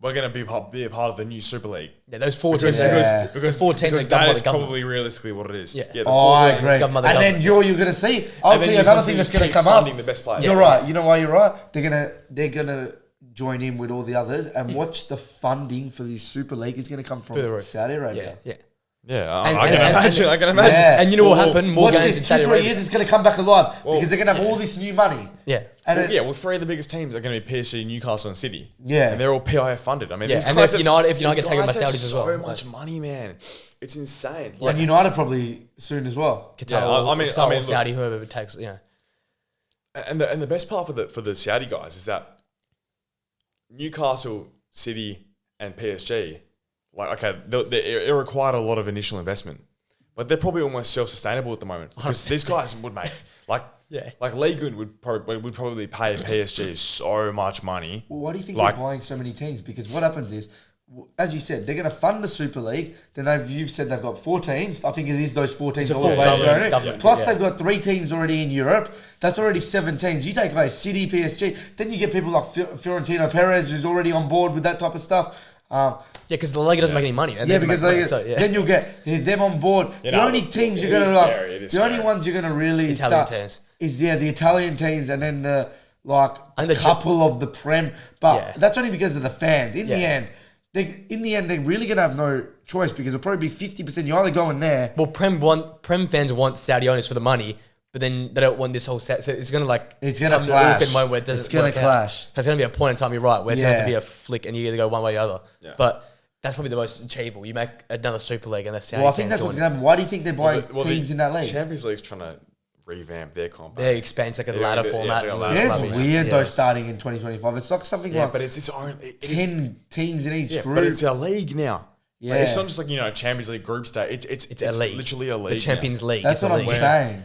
We're going to be a part of the new Super League. Yeah, those 4 teams. Because 4 teams because that is probably realistically what it is. Yeah. The I agree. And then you're going to see. I'll tell you another thing that's going to come up. The best players. You're right. You know why you're right? They're gonna join in with all the others and watch the funding for this Super League is going to come from Saudi Arabia. Yeah, I can imagine. Yeah. And you know what happened? More games in Saudi 2-3 years, it's going to come back alive because they're going to have all this new money. Yeah. And 3 of the biggest teams are going to be PSG, Newcastle, and City. Yeah. And they're all PIF funded. I mean, and if United get taken by Saudis as well. So much money, man. It's insane. And United probably soon as well. Qatar or Saudi, whoever it takes. Yeah. And the best part for the Saudi guys is that Newcastle, City, and PSG, it required a lot of initial investment. But they're probably almost self-sustainable at the moment because these guys would make like Ligue 1 would probably pay PSG so much money. Well, why do you think they're buying so many teams? Because what happens is, as you said, they're going to fund the Super League. Then you've said they've got 4 teams. I think it is those 4 teams. Plus they've got 3 teams already in Europe. That's already 7 teams. You take away City, PSG, then you get people like Fiorentino Perez who's already on board with that type of stuff. Because the league doesn't make any money. Then you'll get them on board. The only teams you're going to the only ones you're going to really Italian start teams. Is the Italian teams and then the couple of the Prem. But that's only because of the fans. In the end, they're really going to have no choice because it'll probably be 50%. You're either going there. Well, Prem fans want Saudi owners for the money. But then they don't want this whole set. So it's going to clash. It's going to clash. There's going to be a point in time, you're right, where it's going to be a flick and you either go one way or the other. Yeah. But that's probably the most achievable. You make another Super League and that's Saudi. Well, I think that's what's going to happen. Why do you think they're buying teams in that league? Champions League's trying to revamp their comp. They expand like a ladder format. It's weird though starting in 2025. It's like something but it's its own 10 teams in each group. But it's a league now. Yeah. It's not just Champions League group stage. It's a league. Literally a league. The Champions League. That's what I'm saying.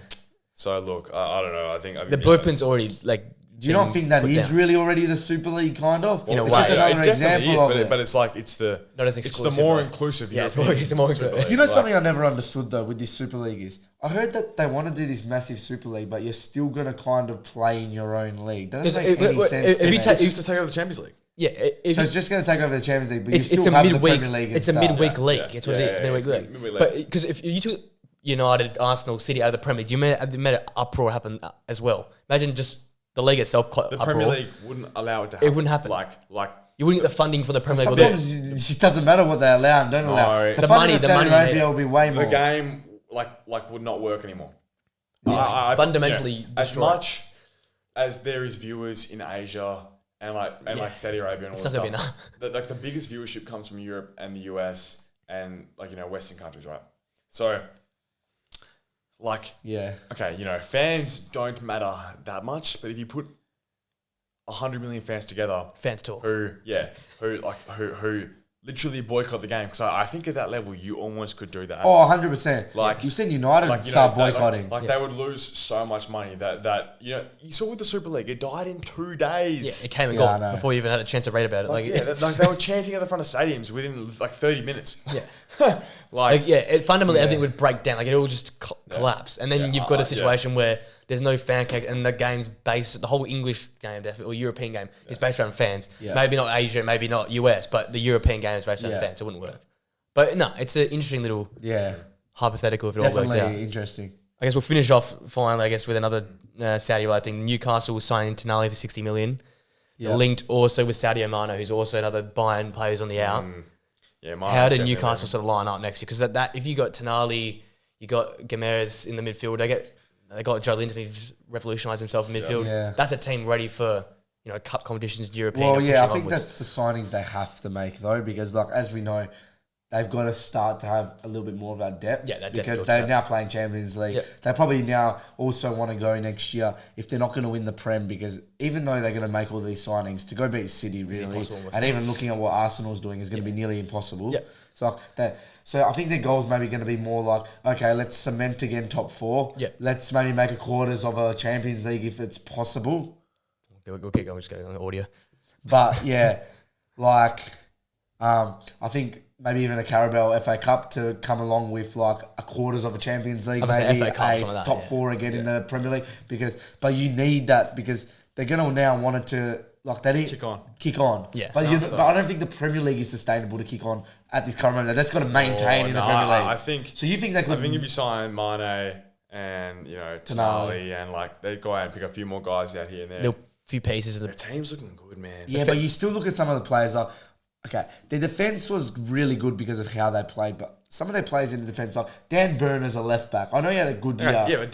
So look, I don't know. I think the blueprint's already Do you not think that is really already the Super League kind of? In a way, it's just another example of it. But it's the more inclusive. Yeah, it's more inclusive. You know something I never understood though with this Super League is I heard that they want to do this massive Super League, but you're still gonna kind of play in your own league. Doesn't make any sense. It used to take over the Champions League. Yeah, so it's just going to take over the Champions League, but you still have the Premier League. It's a midweek league. It's what it is. Midweek league. But because if you took United, Arsenal, City out of the Premier League, you made an uproar happen as well. Imagine just the league itself. The Premier League wouldn't allow it to happen. It wouldn't happen. Like you wouldn't get the funding for the Premier League. Sometimes it doesn't matter what they allow and don't allow. The money will be way more. The game would not work anymore. Fundamentally, as much as there is viewers in Asia. And Saudi Arabia and all that stuff. The biggest viewership comes from Europe and the US and Western countries, right? So fans don't matter that much, but if you put 100 million fans together, fans talk. Who literally boycott the game. Because I think at that level, you almost could do that. Oh, 100%. You said United start boycotting. They would lose so much money that you saw with the Super League, it died in 2 days. Yeah, it came and gone before you even had a chance to read about it. They were chanting at the front of stadiums within 30 minutes. Yeah. Fundamentally everything would break down. It will just collapse. And then you've got a situation where there's no fan cake and the game's based, the whole English game or European game is based around fans. Yeah. Maybe not Asia, maybe not US, but the European game is based around fans. It wouldn't work. But no, it's an interesting little hypothetical if it all works out. Definitely interesting. I guess we'll finish off finally, with another Saudi-related thing. Newcastle will sign Tonali for 60 million. Yeah. Linked also with Sadio Mane, who's also another Bayern players on the out. How did Newcastle sort of line up next year? Because that if you got Tonali, you got Gameres in the midfield, they got Joe Linton who's revolutionised himself in midfield. Yeah. That's a team ready for cup competitions, European. Well, I think that's the signings they have to make though, because as we know, they've got to start to have a little bit more of that depth. Yeah, that depth because they're now playing Champions League. Yep. They probably now also want to go next year if they're not going to win the Prem, because even though they're going to make all these signings, to go beat City really, and even looking at what Arsenal's doing is going to be nearly impossible. Yep. So I think their goal is maybe going to be more like, okay, let's cement again top 4. Yep. Let's maybe make a quarters of a Champions League if it's possible. We'll keep going, just go on the audio. But yeah, like I think maybe even a Carabao FA Cup to come along with like a quarters of a Champions League, maybe FA Cup, a top 4 again in the Premier League, but you need that because they're going to now want it to like they need kick on. Yes, but I don't think the Premier League is sustainable to kick on at this current moment. That's got to maintain in the Premier League. I think. So you think they could? I think if you sign Mane and Tonali and like they go out and pick a few more guys out here and there. Few pieces of the team's looking good, man. Yeah, but you still look at some of the players like, okay, their defense was really good because of how they played, but some of their players in the defense, like Dan Burn as a left back, I know he had a good year. Yeah,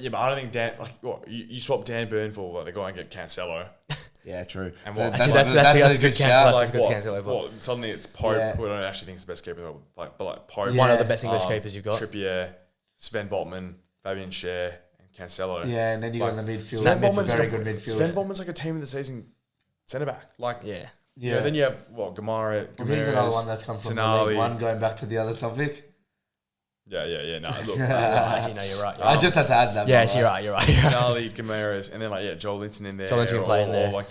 but I don't think Dan. Like, you swap Dan Burn for they go and get Cancelo. Yeah, true. And that's a good Cancelo. Like, what? Suddenly it's Pope, who I don't actually think is the best keeper, but like Pope, one of the best English keepers you've got. Trippier, Sven Botman, Fabian Schär. Cancelo. Yeah, and then you go in the midfield. Sven Botman's a very good midfield. Sven Botman's like a team of the season centre back. Like yeah. Then you have Gamara. Here's another one that's come from the League One. Going back to the other topic. Yeah. No, look. Actually, no, you're right. I just had to add that. Yeah, you're right. Tonali, Gamara, and then Joel Linton in there. Joel Linton playing there. Or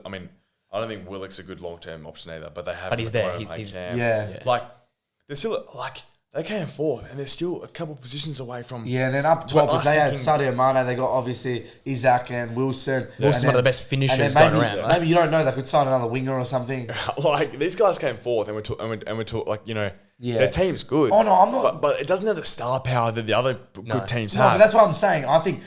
I mean, I don't think Willock's a good long-term option either, but they have. But he's there. Like they're still like. They came 4th, and they're still a couple of positions away from. Yeah, and then up top, if they had Sadio Mane, they got obviously Isaac and Wilson. Wilson's one of the best finishers going around. Yeah. Maybe you don't know, they could sign another winger or something. Like these guys came 4th, and we're talking like their team's good. Oh no, I'm not. But it doesn't have the star power that the other good teams have. No, but that's what I'm saying. I think.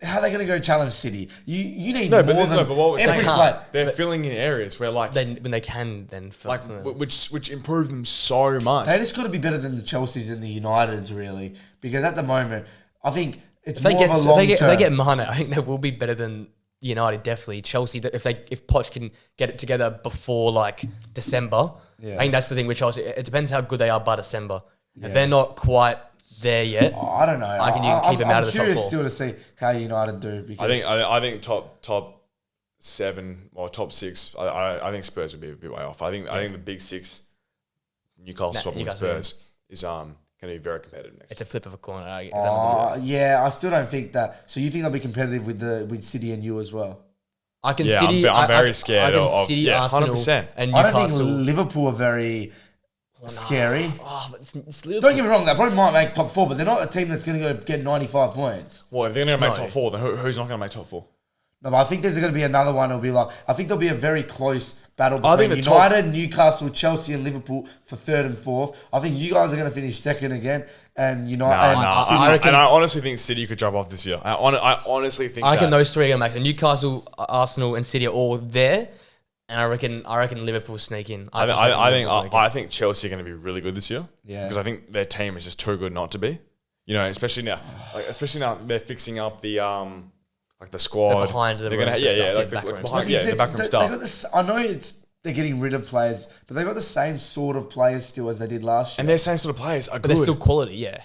How are they going to go challenge City? You need more than but what we're saying is they're but filling in areas where like when they can then fill which improves them so much. They just got to be better than the Chelseas and the Uniteds really, because at the moment I think it's if more of a long term. If they get Mane, I think they will be better than United definitely. Chelsea, if Poch can get it together before like December, I think that's the thing with Chelsea. It depends how good they are by December. Yeah. If they're not quite there yet. I don't know. I can you keep them out of the top 4. I'm curious still to see how United do. Because I think top 7 or top 6. I think Spurs would be a bit way off. I think the big 6, Newcastle swapping with Spurs is going to be very competitive next. It's a flip of a coin. I still don't think that. So you think they'll be competitive with City and you as well? I can City. I'm very scared of City, Arsenal, 100%. And Newcastle. I don't think Liverpool are very. Scary. But it's don't get me wrong, they probably might make top 4, but they're not a team that's going to go get 95 points. Well, if they're going to make top 4, then who's not going to make top 4? No, but I think there's going to be another one. It'll be like, I think there'll be a very close battle between United, Newcastle, Chelsea, and Liverpool for 3rd and 4th. I think you guys are going to finish 2nd again, and United. I honestly think City could drop off this year. I honestly think. I reckon those 3 are going to make it. Newcastle, Arsenal, and City are all there. And I reckon Liverpool sneak in. I think Chelsea are going to be really good this year. Yeah. Because I think their team is just too good not to be. Especially now they're fixing up the the squad. They're behind the backroom stuff. I know they're getting rid of players, but they got the same sort of players still as they did last year. And their same sort of players are good. But they're still quality, yeah.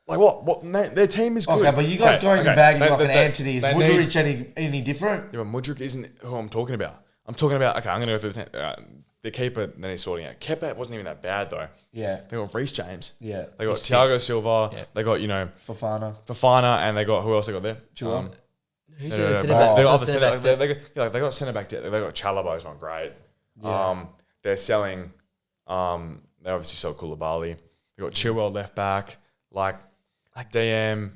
Like what? Their team is good. Okay, but you guys going and bagging like an Anthony. Is Mudryk any different? Yeah, but Mudryk isn't who I'm talking about. I'm talking about, I'm going to go through the keeper that he's sorting out. Kepa wasn't even that bad, though. Yeah. They got Reece James. Yeah. They got Thiago Silva. Yeah. They got, Fofana, and they got, who else they got there? Who's the centre-back? They got centre-back. They got Chalobah's not great. Yeah. They're selling, they obviously sold Koulibaly. They got Chilwell left-back. Like DM.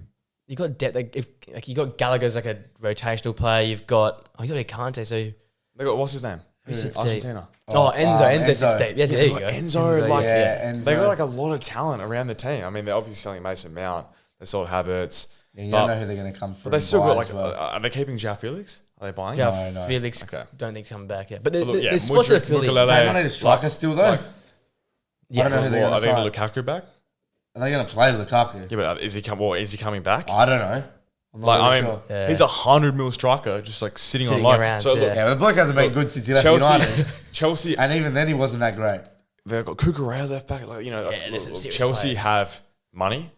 You got depth. You got Gallagher's like a rotational player. You got Kante, so... They got, what's his name? Argentina. Enzo sits deep. Yeah, there you go. Enzo. They got like a lot of talent around the team. I mean, they're obviously selling Mason Mount. They sold Havertz. Yeah, you don't know who they're going to come from. But they still got are they keeping João Felix? Are they buying? João Felix, don't think he's coming back yet. But there's spots that Philly. They don't need a striker still though. I don't know who they're going to sign. Are they going to Lukaku back? Are they going to play Lukaku? Yeah, but is he coming back? I don't know. He's a 100 mil striker, just like sitting on loan. Around, so look, the bloke hasn't been good since he left United. Chelsea, and even then he wasn't that great. they've got Cucurella left back. Like, you know, Chelsea have money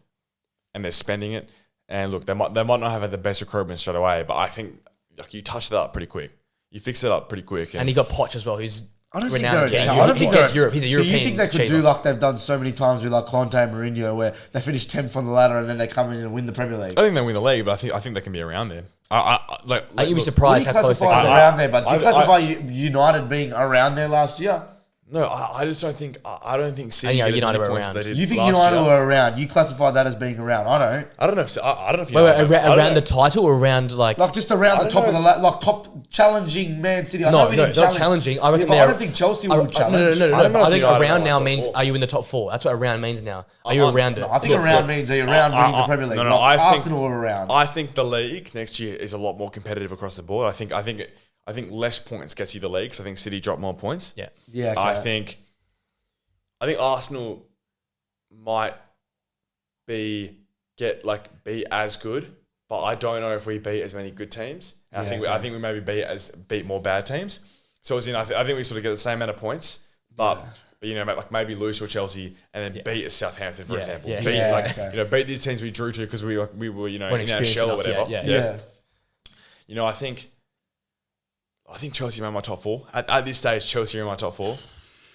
and they're spending it. And look, they might not have had the best recruitment straight away, but I think like you touch that up pretty quick. You fix it up pretty quick. And you got Poch as well, who's I don't think they're Europe. He's a European. So you think they could do like they've done so many times with like Conte and Mourinho, where they finish 10th on the ladder and then they come in and win the Premier League? I think they win the league, but I think they can be around there. You'd be surprised how close they are around there. But do you classify United being around there last year? No, I just don't think. I don't think City get as many points they did. You think United were around? You classify that as being around? I don't. I don't know if. I don't know if. Around the title or around like just around the top of the like top challenging Man City. Not challenging. I reckon. I don't think Chelsea will challenge. No. I think around now means are you in the top 4? That's what around means now. Are you around it? I think around means are you around winning the Premier League? No, Arsenal are around. I think the league next year is a lot more competitive across the board. I think less points gets you the league. So I think City drop more points. Yeah. Yeah. Okay. I think Arsenal might be as good, but I don't know if we beat as many good teams. I think we maybe beat more bad teams. So as in, I think we sort of get the same amount of points, but you know, like maybe lose to Chelsea and then beat Southampton, for example. Beat these teams we drew to because we were in our shell or whatever. Yeah. You know, I think Chelsea made my top 4 at this stage. Chelsea are in my top 4.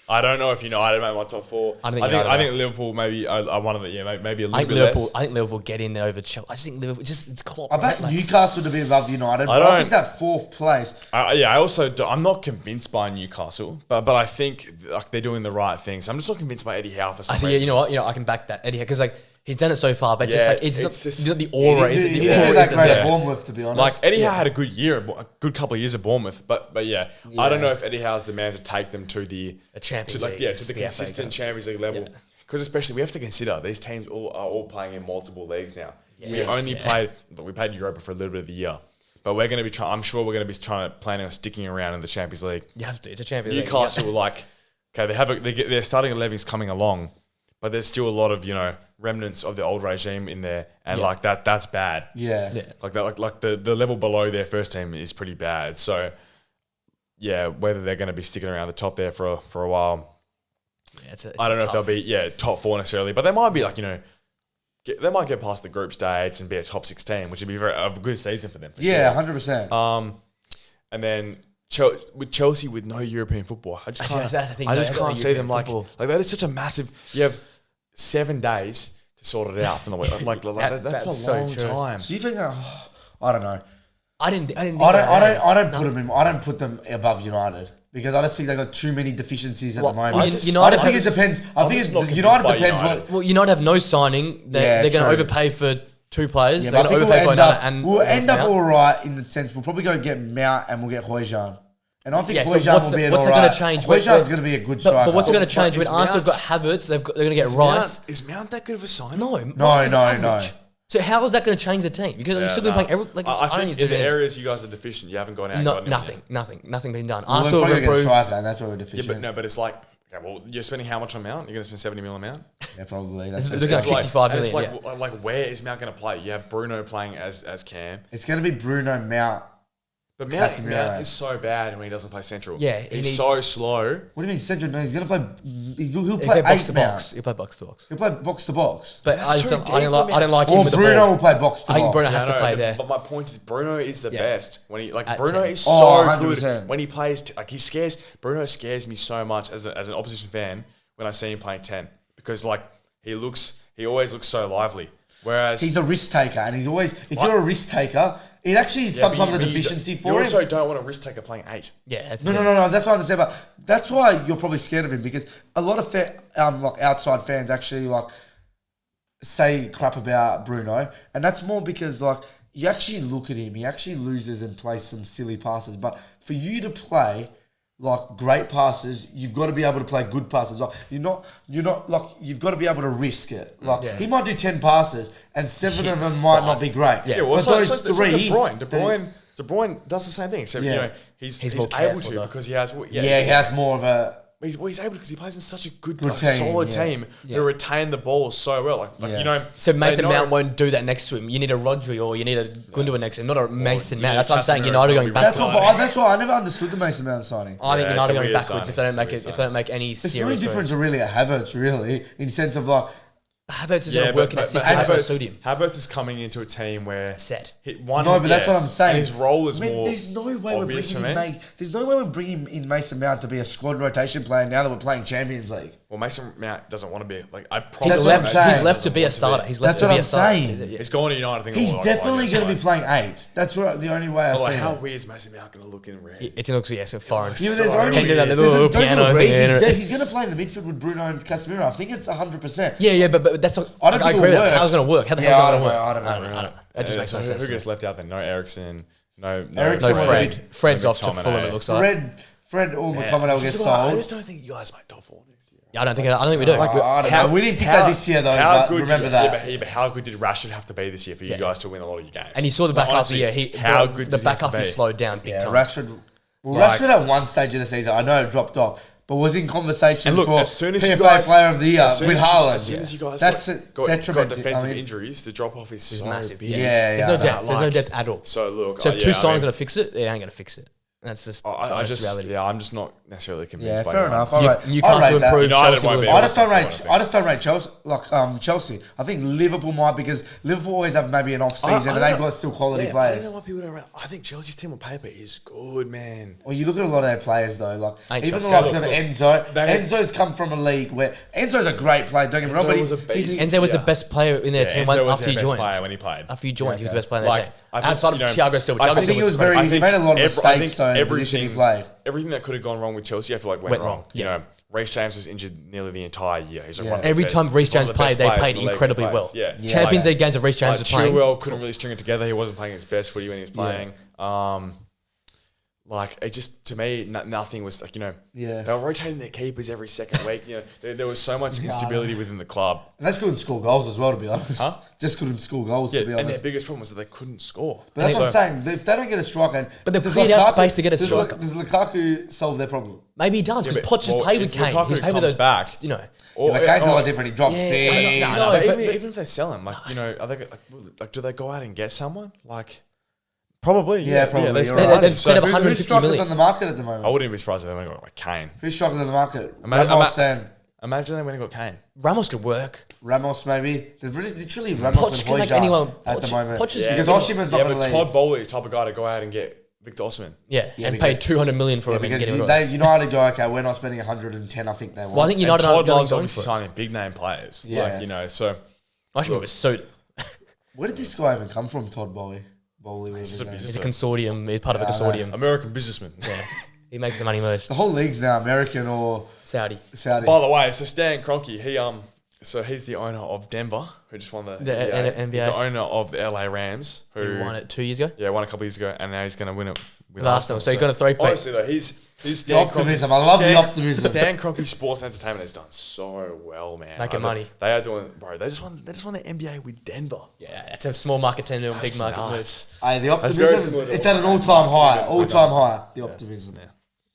I don't know if United made my top 4. I think Liverpool maybe are one of the maybe a little bit less. I think Liverpool get in there over Chelsea. I just think Liverpool it's Klopp. I bet Newcastle to be above United, but I think that 4th place. I also I'm not convinced by Newcastle, but I think like they're doing the right things. I'm just not convinced by Eddie Howe for some reason. You know what? I can back that Eddie Howe because like. He's done it so far, but it's not the aura. He didn't do that great at Bournemouth, to be honest. Like Eddie Howe had a good year, a good couple of years at Bournemouth, but I don't know if Eddie Howe's the man to take them to the Champions League, to the consistent Champions League level. Because especially we have to consider these teams are all playing in multiple leagues now. We played Europa for a little bit of the year, but we're going to be trying. I'm sure we're going to be planning on sticking around in the Champions League. You have to. It's a Champions League. Newcastle their starting 11's coming along. But there's still a lot of remnants of the old regime in there, and like that's bad. Yeah. Like that, like the level below their first team is pretty bad. So whether they're going to be sticking around the top there for a while, I don't know if they'll be top 4 necessarily, but they might be they might get past the group stage and be a top 16, which would be a good season for them. 100%. And then. With Chelsea with no European football, I just can't see them like that is such a massive. You have 7 days to sort it out from the way. That's a long time. So you think? I don't know. I don't put them above United because I just think they got too many deficiencies at the moment. I think it depends. United depends. Well, United have no signing. They're going to overpay for 2 players. Yeah, I think we'll end up all right in the sense we'll probably go get Mount and we'll get Højbjerg. And I think Højbjerg will be an all right. What's going to change? Højbjerg's going to be a good striker. But what's going to change when Arsenal have got Havertz? They're going to get Rice. Is Mount that good of a sign? No. So how is that going to change the team? Because you're still going to play every. I think in the areas you guys are deficient, you haven't gone out. And nothing been done. Arsenal have improved. That's why we're deficient. But it's like. Okay, well, you're spending how much on Mount? You're going to spend 70 million on Mount? Yeah, probably. It's looking like 65 million. It's like where is Mount going to play? You have Bruno playing as Cam. It's going to be Bruno, Mount. But Mount is so bad when he doesn't play central. Yeah, he's so slow. What do you mean central? No, he's going to play. He'll play box to box. He'll play box to box. He'll play box to box. But I don't like him with the ball. Or Bruno will play box to box. I think Bruno has to play there. But my point is, Bruno is the best when he Bruno is so good when he plays. Bruno scares me so much as an opposition fan when I see him playing 10 because he always looks so lively. Whereas he's a risk taker, and he's always you're a risk taker, it actually is sometimes a deficiency for him. You also don't want a risk taker playing 8. Yeah, no. That's what I'm saying. But that's why you're probably scared of him because a lot of outside fans actually say crap about Bruno, and that's more because you actually look at him, he actually loses and plays some silly passes. But for you to play great passes, you've got to be able to play good passes. You're not you've got to be able to risk it. He might do 10 passes and 7 of them might not be great. Yeah, well, but those 3, De Bruyne does the same thing. So he's able to because he has. He has more of a he's able because he plays in such a good team, solid team who retain the ball so well. So Mason Mount won't do that next to him. You need a Rodri or you need a Gundogan next to him, not a Mason Mount. That's what I'm saying. United going backwards. That's why I never understood the Mason Mount signing. I think United going backwards if they don't make any serious. It's really different to really a Havertz, really, in sense of like. Havertz is going to work in that system. Havertz is coming into a team where set. But that's what I'm saying. And his role is more. There's no way we're bringing in Mason Mount to be a squad rotation player now that we're playing Champions League. Well, Mason Mount doesn't want to be He's left to be a starter. That's what I'm saying. He's going to United. I think he's definitely going to be playing 8. That's the only way I see it. How weird is Mason Mount going to look in red? It's going to look so foreign. Can do that little piano thing. He's going to play in the midfield with Bruno and Casemiro. I think it's 100%. Yeah, but that's not. I agree with that. How's it going to work? How the hell's it going to work? I don't know. That just makes no sense. Who gets left out then? No Eriksen. No Fred. Fred's off to Fulham, it looks like. Fred or McTominay will get sold. I just don't think you guys make top 4 next year. Yeah, I don't think we do. I don't know. We didn't think that this year, though. But remember that. But how good did Rashford have to be this year for you guys to win a lot of your games? And you saw the back half of the year. The back half he slowed down big time. Rashford at one stage of the season, I know it dropped off, but was in conversation for as soon as PFA Player of the Year with Haaland. As soon as you guys got defensive injuries, the drop off is so massive. big. There's no depth. There's no depth at all. So if 2 signings going to fix it, they ain't going to fix it. That's just reality. I'm just not necessarily convinced. Yeah, fair enough. All right. Newcastle improved. Chelsea will. I just don't rate Chelsea. Chelsea. I think Liverpool might, because Liverpool always have maybe an off season and they've got still quality players. I don't know why people don't rate. I think Chelsea's team on paper is good, man. Well, you look at a lot of their players though. Even the likes of Enzo. Enzo's come from a league where Enzo's a great player. Don't get me wrong, but Enzo was the best player in their team after he joined. When he played. After he joined, he was the best player in their team. Outside of Thiago Silva. I think he made a lot of mistakes. Everything that could have gone wrong with Chelsea, I feel like went wrong. You know, Reece James was injured nearly the entire year. He's every time Reece James played, they played incredibly well. Champions League games of Reece James was playing. Chilwell couldn't really string it together. He wasn't playing his best footy when he was playing. It just, to me, nothing was they were rotating their keepers every second week. There was so much instability within the club. And they couldn't score goals as well, to be honest. Huh? Just couldn't score goals, to be honest. And their biggest problem was that they couldn't score. But that's what I'm saying. If they don't get a striker... But they cleared out space to get a striker. Does Lukaku solve their problem? Maybe he does, because Poch just played with Kane. He's played with those backs. Kane's a lot different. He drops in. But even if they sell him, are they do they go out and get someone? Probably. Yeah, probably. They've spent up 150 Who's strikers million on the market at the moment? I wouldn't be surprised if they went and got Kane. Who's strikers on the market? Imagine they went and got Kane. Ramos could work. Ramos, maybe. There's literally Ramos and Højbjerg at the moment. Because Osimhen's not going to leave. Todd Bowley is the type of guy to go out and get Victor Osimhen. And pay 200 million for him. Because United go, okay, we're not spending 110, I think they want. Well, I think United are going to signing big name players. So... Osimhen was so... Where did this guy even come from, Todd Bowley? He's a consortium. He's part of a consortium. American businessman. Yeah. He makes the money most. The whole league's now American or Saudi. By the way, so Stan Kroenke, he's the owner of Denver, who just won the NBA. He's the owner of the LA Rams, who won it 2 years ago. Yeah, won a couple years ago, and now he's going to win it with Arsenal. So he got a three-peat. Honestly, though, he's the optimism. I love the optimism. Stan Kroenke Sports Entertainment has done so well, man. Making money. They are doing, bro. They just won the NBA with Denver. Yeah, it's a small market team doing big market moves. Hey, the optimism. It's at an all-time high. The optimism. Yeah.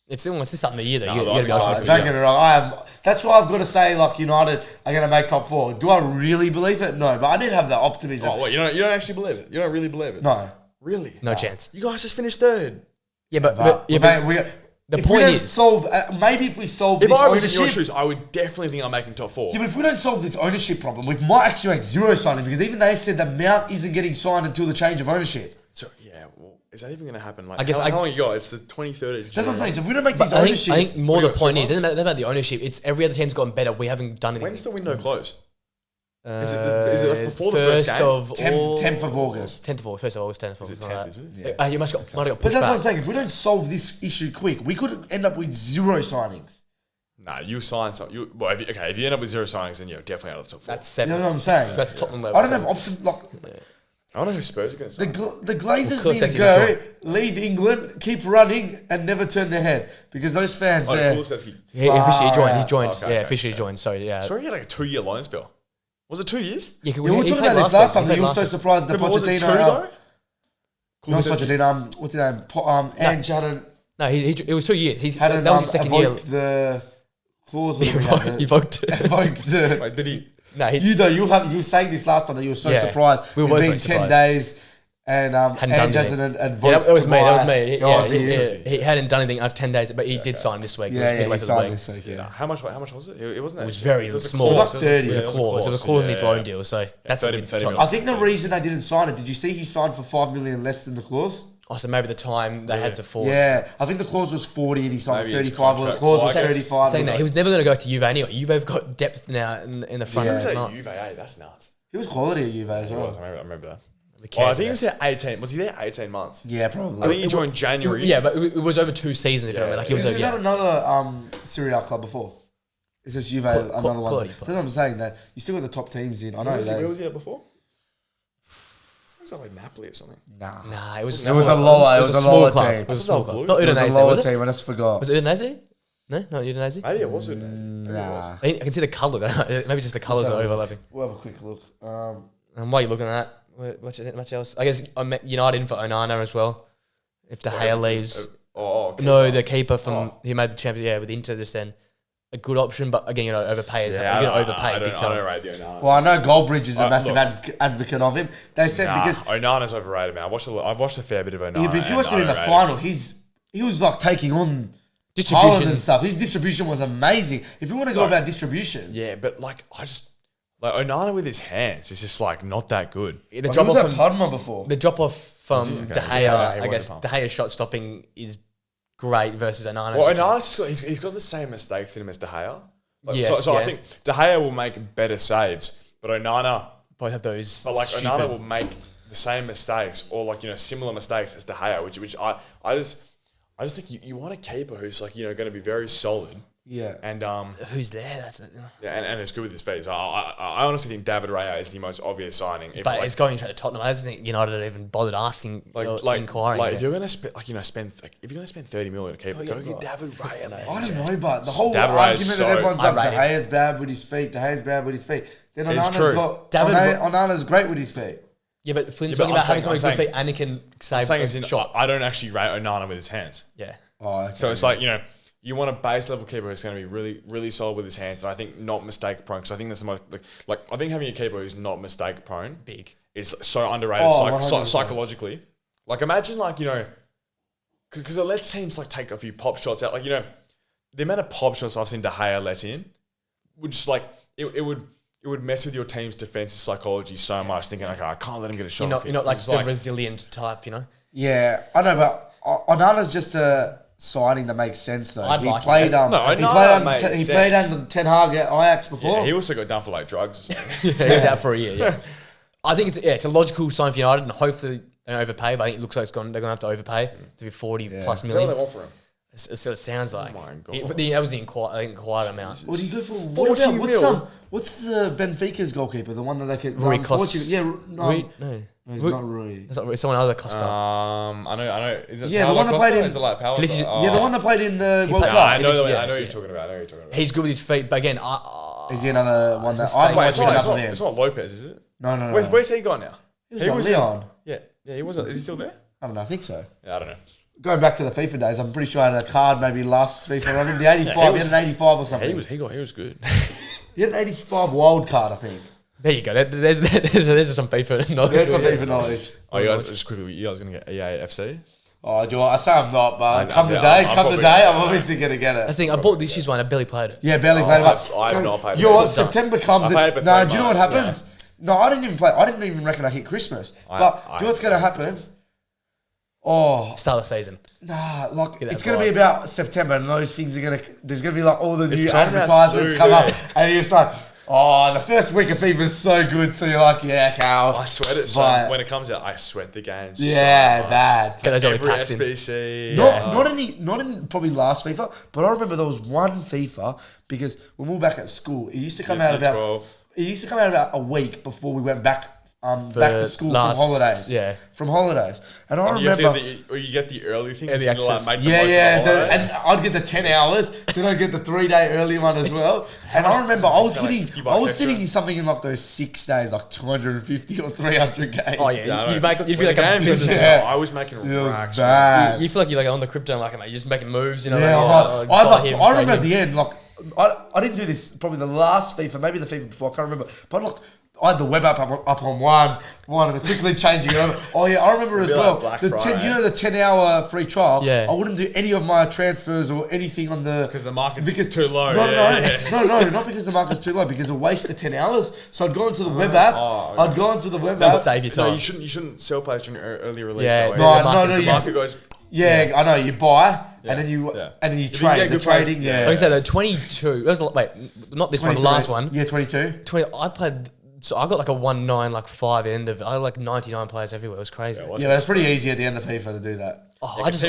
It's almost this time of the year though. You gotta be optimistic. Don't get me wrong. That's why I've got to say, United are going to make top 4. Do I really believe it? No, but I did have the optimism. Oh, what, you don't actually believe it? You don't really believe it? No. Really? No chance. You guys just finished 3rd. Yeah, but the point is, maybe if we solve if this I was ownership, in your shoes, I would definitely think I'm making top 4. Yeah, but if we don't solve this ownership problem, we might actually make 0 signing, because even they said that Mount isn't getting signed until the change of ownership. So is that even going to happen? How long you got? It's the 23rd. That's what I'm saying. So if we don't make this ownership, I think more the point is, isn't about the ownership. It's every other team's gotten better. We haven't done anything. When's the window close? Is it before the first game? 10th of August. 10th of August. 1st of August, 10th of August. Is it 10th, is it? Yeah. You might have got pushed But that's what I'm saying. If we don't solve this issue quick, we could end up with 0 signings. Nah, you sign something. If you end up with 0 signings, then you're definitely out of the top 4. That's 7. You know what I'm saying? That's Tottenham level. I don't have options. I don't know who Spurs are going to sign. The Glazers need to go, leave England, keep running, and never turn their head, because those fans there. He officially joined. Officially joined. So yeah. Sorry, he had a 2-year loan spell. Was it 2 years? Yeah, we were talking about this last time. You were so surprised that Pochettino. Was it 2 though? Not Pochettino. What's his name? And Jadon. No, it was 2 years. That was his second year. clause. He evoked it. Wait, did he? No, you were saying this last time that you were so surprised. We were being 10 days and hasn't advised. That was me. He hadn't done anything after 10 days, but he did sign this week. He signed this week. Yeah. How much was it? It wasn't. It was very small. It was like 30. It was a clause in his loan deal. So that's 30 million. I think the reason they didn't sign it. Did you see he signed for $5 million less than the clause? Oh, so maybe the time they had to force. Yeah, I think the clause was 40 and he signed 35. Well, the clause was 35. Saying that he was never going to go to Juve anyway. Juve have got depth now in the front. Yeah, Juve, that's nuts. He was quality at Juve as well. I remember that. I think he was there 18. Was he there 18 months? Yeah, probably. I think he joined January. Yeah, but it was over 2 seasons. If you remember, like he was had another Serie A club before. It's just Juve, another one. That's what I'm saying. That you still got the top teams in. I know. Where was he at before? Was that like Napoli or something? Nah, it was a lower. It was a lower team. It was a small club. Not Udinese. It was a lower team. I just forgot. Was it Udinese? No, not Udinese. Maybe it was Udinese. Nah. I can see the colour. Maybe just the colours are overlapping. We'll have a quick look. And while you're looking at that, much else? I guess I'm United in for Onana as well. If De Gea leaves. No, the keeper from he made the Champions with Inter just then. A good option, but again, overpay is you're going to overpay big time. I don't rate the Onana. Well, I know Goldbridge is a massive advocate of him. They said because Onana's overrated, man. I've watched a fair bit of Onana. Yeah, but if you watched him in the final, he was like taking on distribution and stuff. His distribution was amazing. If you want to go about distribution, yeah, but Onana with his hands is just like not that good. The drop off from Parma before. The drop off from De Gea, I guess De Gea's shot stopping is great versus Onana. Well, Onana's got the same mistakes in him as De Gea. I think De Gea will make better saves, but Onana both have those. But Onana will make the same mistakes or similar mistakes as De Gea, which I just think you want a keeper who's going to be very solid. Yeah, and who's there? That's and it's good with his feet. So I honestly think David Raya is the most obvious signing. But it's going to Tottenham. I don't think United have even bothered asking, inquiring. If you're going to spend, if you're going to spend 30 million on a keeper, go get David Raya. Man. I don't know, but the whole argument that everyone's like De Gea's bad with his feet. De Gea's bad with his feet. Then Onana's great with his feet. Yeah, but Flynn's talking about having someone with good feet and he can save a shot. I don't actually rate Onana with his hands. Yeah. Oh, okay. So it's you want a base level keeper who's going to be really, really solid with his hands, and I think not mistake prone. Because I think that's the most I think having a keeper who's not mistake prone is so underrated psychologically. Imagine because it lets teams take a few pop shots out. The amount of pop shots I've seen De Gea let in would just it would mess with your team's defensive psychology so much. Thinking I can't let him get a shot. You're not the resilient type, Yeah, I know, but Onana's just a signing that makes sense though. He played under Ten Hag at Ajax before. Yeah, he also got done for drugs. He was out for a year. Yeah, I think it's a logical sign for United, and hopefully they don't overpay. But I think it looks like they're going to have to overpay to be 40 plus million. That's what they want for him. That's what it sounds like. Oh my God. That was the inquired amount. What do you go for? 40 mil? What's the Benfica's goalkeeper? The one that they could Rui Costa. Yeah, no. It's not Rui. It's someone other Costa. I know. Is it the one that played in? Is it like Paulo? The one that played in the World Cup. I know what you're talking about. He's good with his feet, but again, is he another one that I might pick up with him? It's not Lopez, is it? No. Where's he gone now? He was Leon. Yeah, he was. Is he still there? I don't know. I think so. Yeah, I don't know. Going back to the FIFA days, I'm pretty sure I had a card maybe last FIFA. I think the 85. He had an 85 or something. He was good. He had an 85 wild card, I think. There you go. There's some FIFA knowledge. There's some FIFA knowledge. Oh, you guys, just quickly, you guys going to get EA FC? Oh, do you know what? I say I'm not, but come today, I'm obviously going to get it. I think I bought this year's one. I barely played it. Yeah, barely played it. I've not played it. You know what? September comes. No, do you know what happens? No, I didn't even play. I didn't even reckon I hit Christmas. But do you know what's going to happen? Oh, start of the season. Nah, it's going to be about September, and those things are going to. There's going to be all the new advertisements come up, and you're just like, oh, the first week of FIFA is so good. So you're like, yeah, Cal. I sweat it. So when it comes out, I sweat the games. Yeah, so bad. Get those every SBC. Not in probably last FIFA, but I remember there was one FIFA because when we were back at school, it used to come out about 12. It used to come out about a week before we went back to school from holidays. Yeah. From holidays. And I remember... You get the early things. The access. Make the most of the and I'd get the 10 hours, then I'd get the 3-day early one as well. And I remember I was sitting in something in those 6 days, 250 or 300 games. Oh, yeah. You'd be like a business. I was making racks. You feel like you're on the crypto market, mate. You're just making moves, I remember at the end, I didn't do this probably the last FIFA, maybe the FIFA before, I can't remember. But look, I had the web app up on one and quickly changing it over. Oh yeah, I remember as well. Like the 10-hour free trial. Yeah. I wouldn't do any of my transfers or anything on the because the market's too low. No, not because the market's too low. Because it wasted 10 hours. So I'd go into the web app. I'd go into the web app. Save your time. No, you shouldn't sell players during early release. Yeah, that way. No. The market goes. Yeah, I know. You buy. And then you trade. The trading, Like I said, 22. Wait, not this one, the last one. Yeah, 22. 20. I played. So I got like a 1-9, like 5 end of. I had like 99 players everywhere. It was crazy. Yeah, it's pretty easy at the end of FIFA to do that. Oh, I actually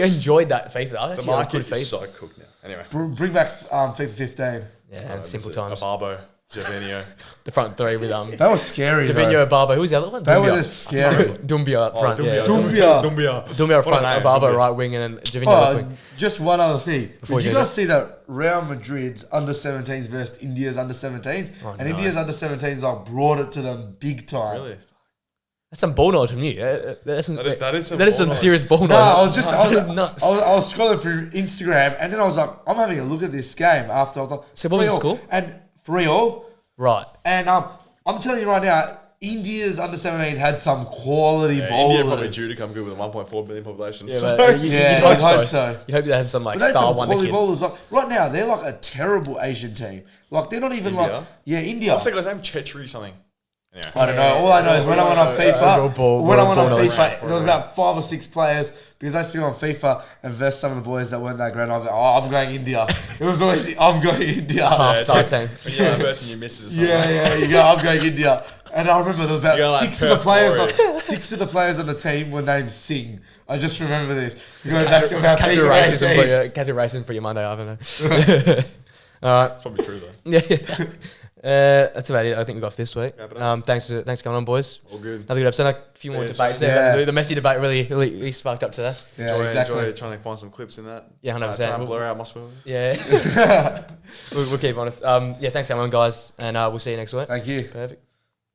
enjoyed that FIFA. The market is so cooked now. Anyway, bring back FIFA 15. Yeah, and simple times. Barbo. Javinho. The front three with That was scary. Javinho, Barbo. Who was the other one? That was just scary. Dumbia up front. Dumbia up front. Barbo right wing, and then Javinho left wing. Just one other thing. Did you guys see that Real Madrid's under-17s versus India's under-17s? And India's under-17s like brought it to them big time. Really? That's some ball knowledge from you. That is some serious ball knowledge. No, I was nuts. I was scrolling through Instagram, and then I was like, I'm having a look at this game after. I was like, so what was the score? And 3-3. Right. And I'm telling you right now, India's under-17 had some quality bowlers. India probably due to come good with a 1.4 billion population. Yeah, you'd hope so. You hope they have some like but star some wonder quality kid. Bowlers. Like, right now, they're like a terrible Asian team. Like, they're not even India? India. What's that guy's name? Chetri something. Anyway. I don't know. All I know is when I went on FIFA, there was about 5 or 6 players because I still on FIFA and versus some of the boys that weren't that great. I go, I'm going India. It was always I'm going India. Star team. When you're that person, your misses or something. Yeah, you go, I'm going India. And I remember there was about 6 of the players. 6 of the players on the team were named Singh. I just remember this. Casual racism for your Monday. I don't know. All right, it's probably true though. Yeah. That's about it. I think we got for this week. Thanks for coming on, boys. All good. Another good episode. A few more debates there. The Messi debate really sparked up to that. Yeah, enjoy trying to find some clips in that. Yeah, 100%. Try and blur out my spoilers. Yeah. we'll keep honest. Thanks for coming on, guys, and we'll see you next week. Thank you. Perfect.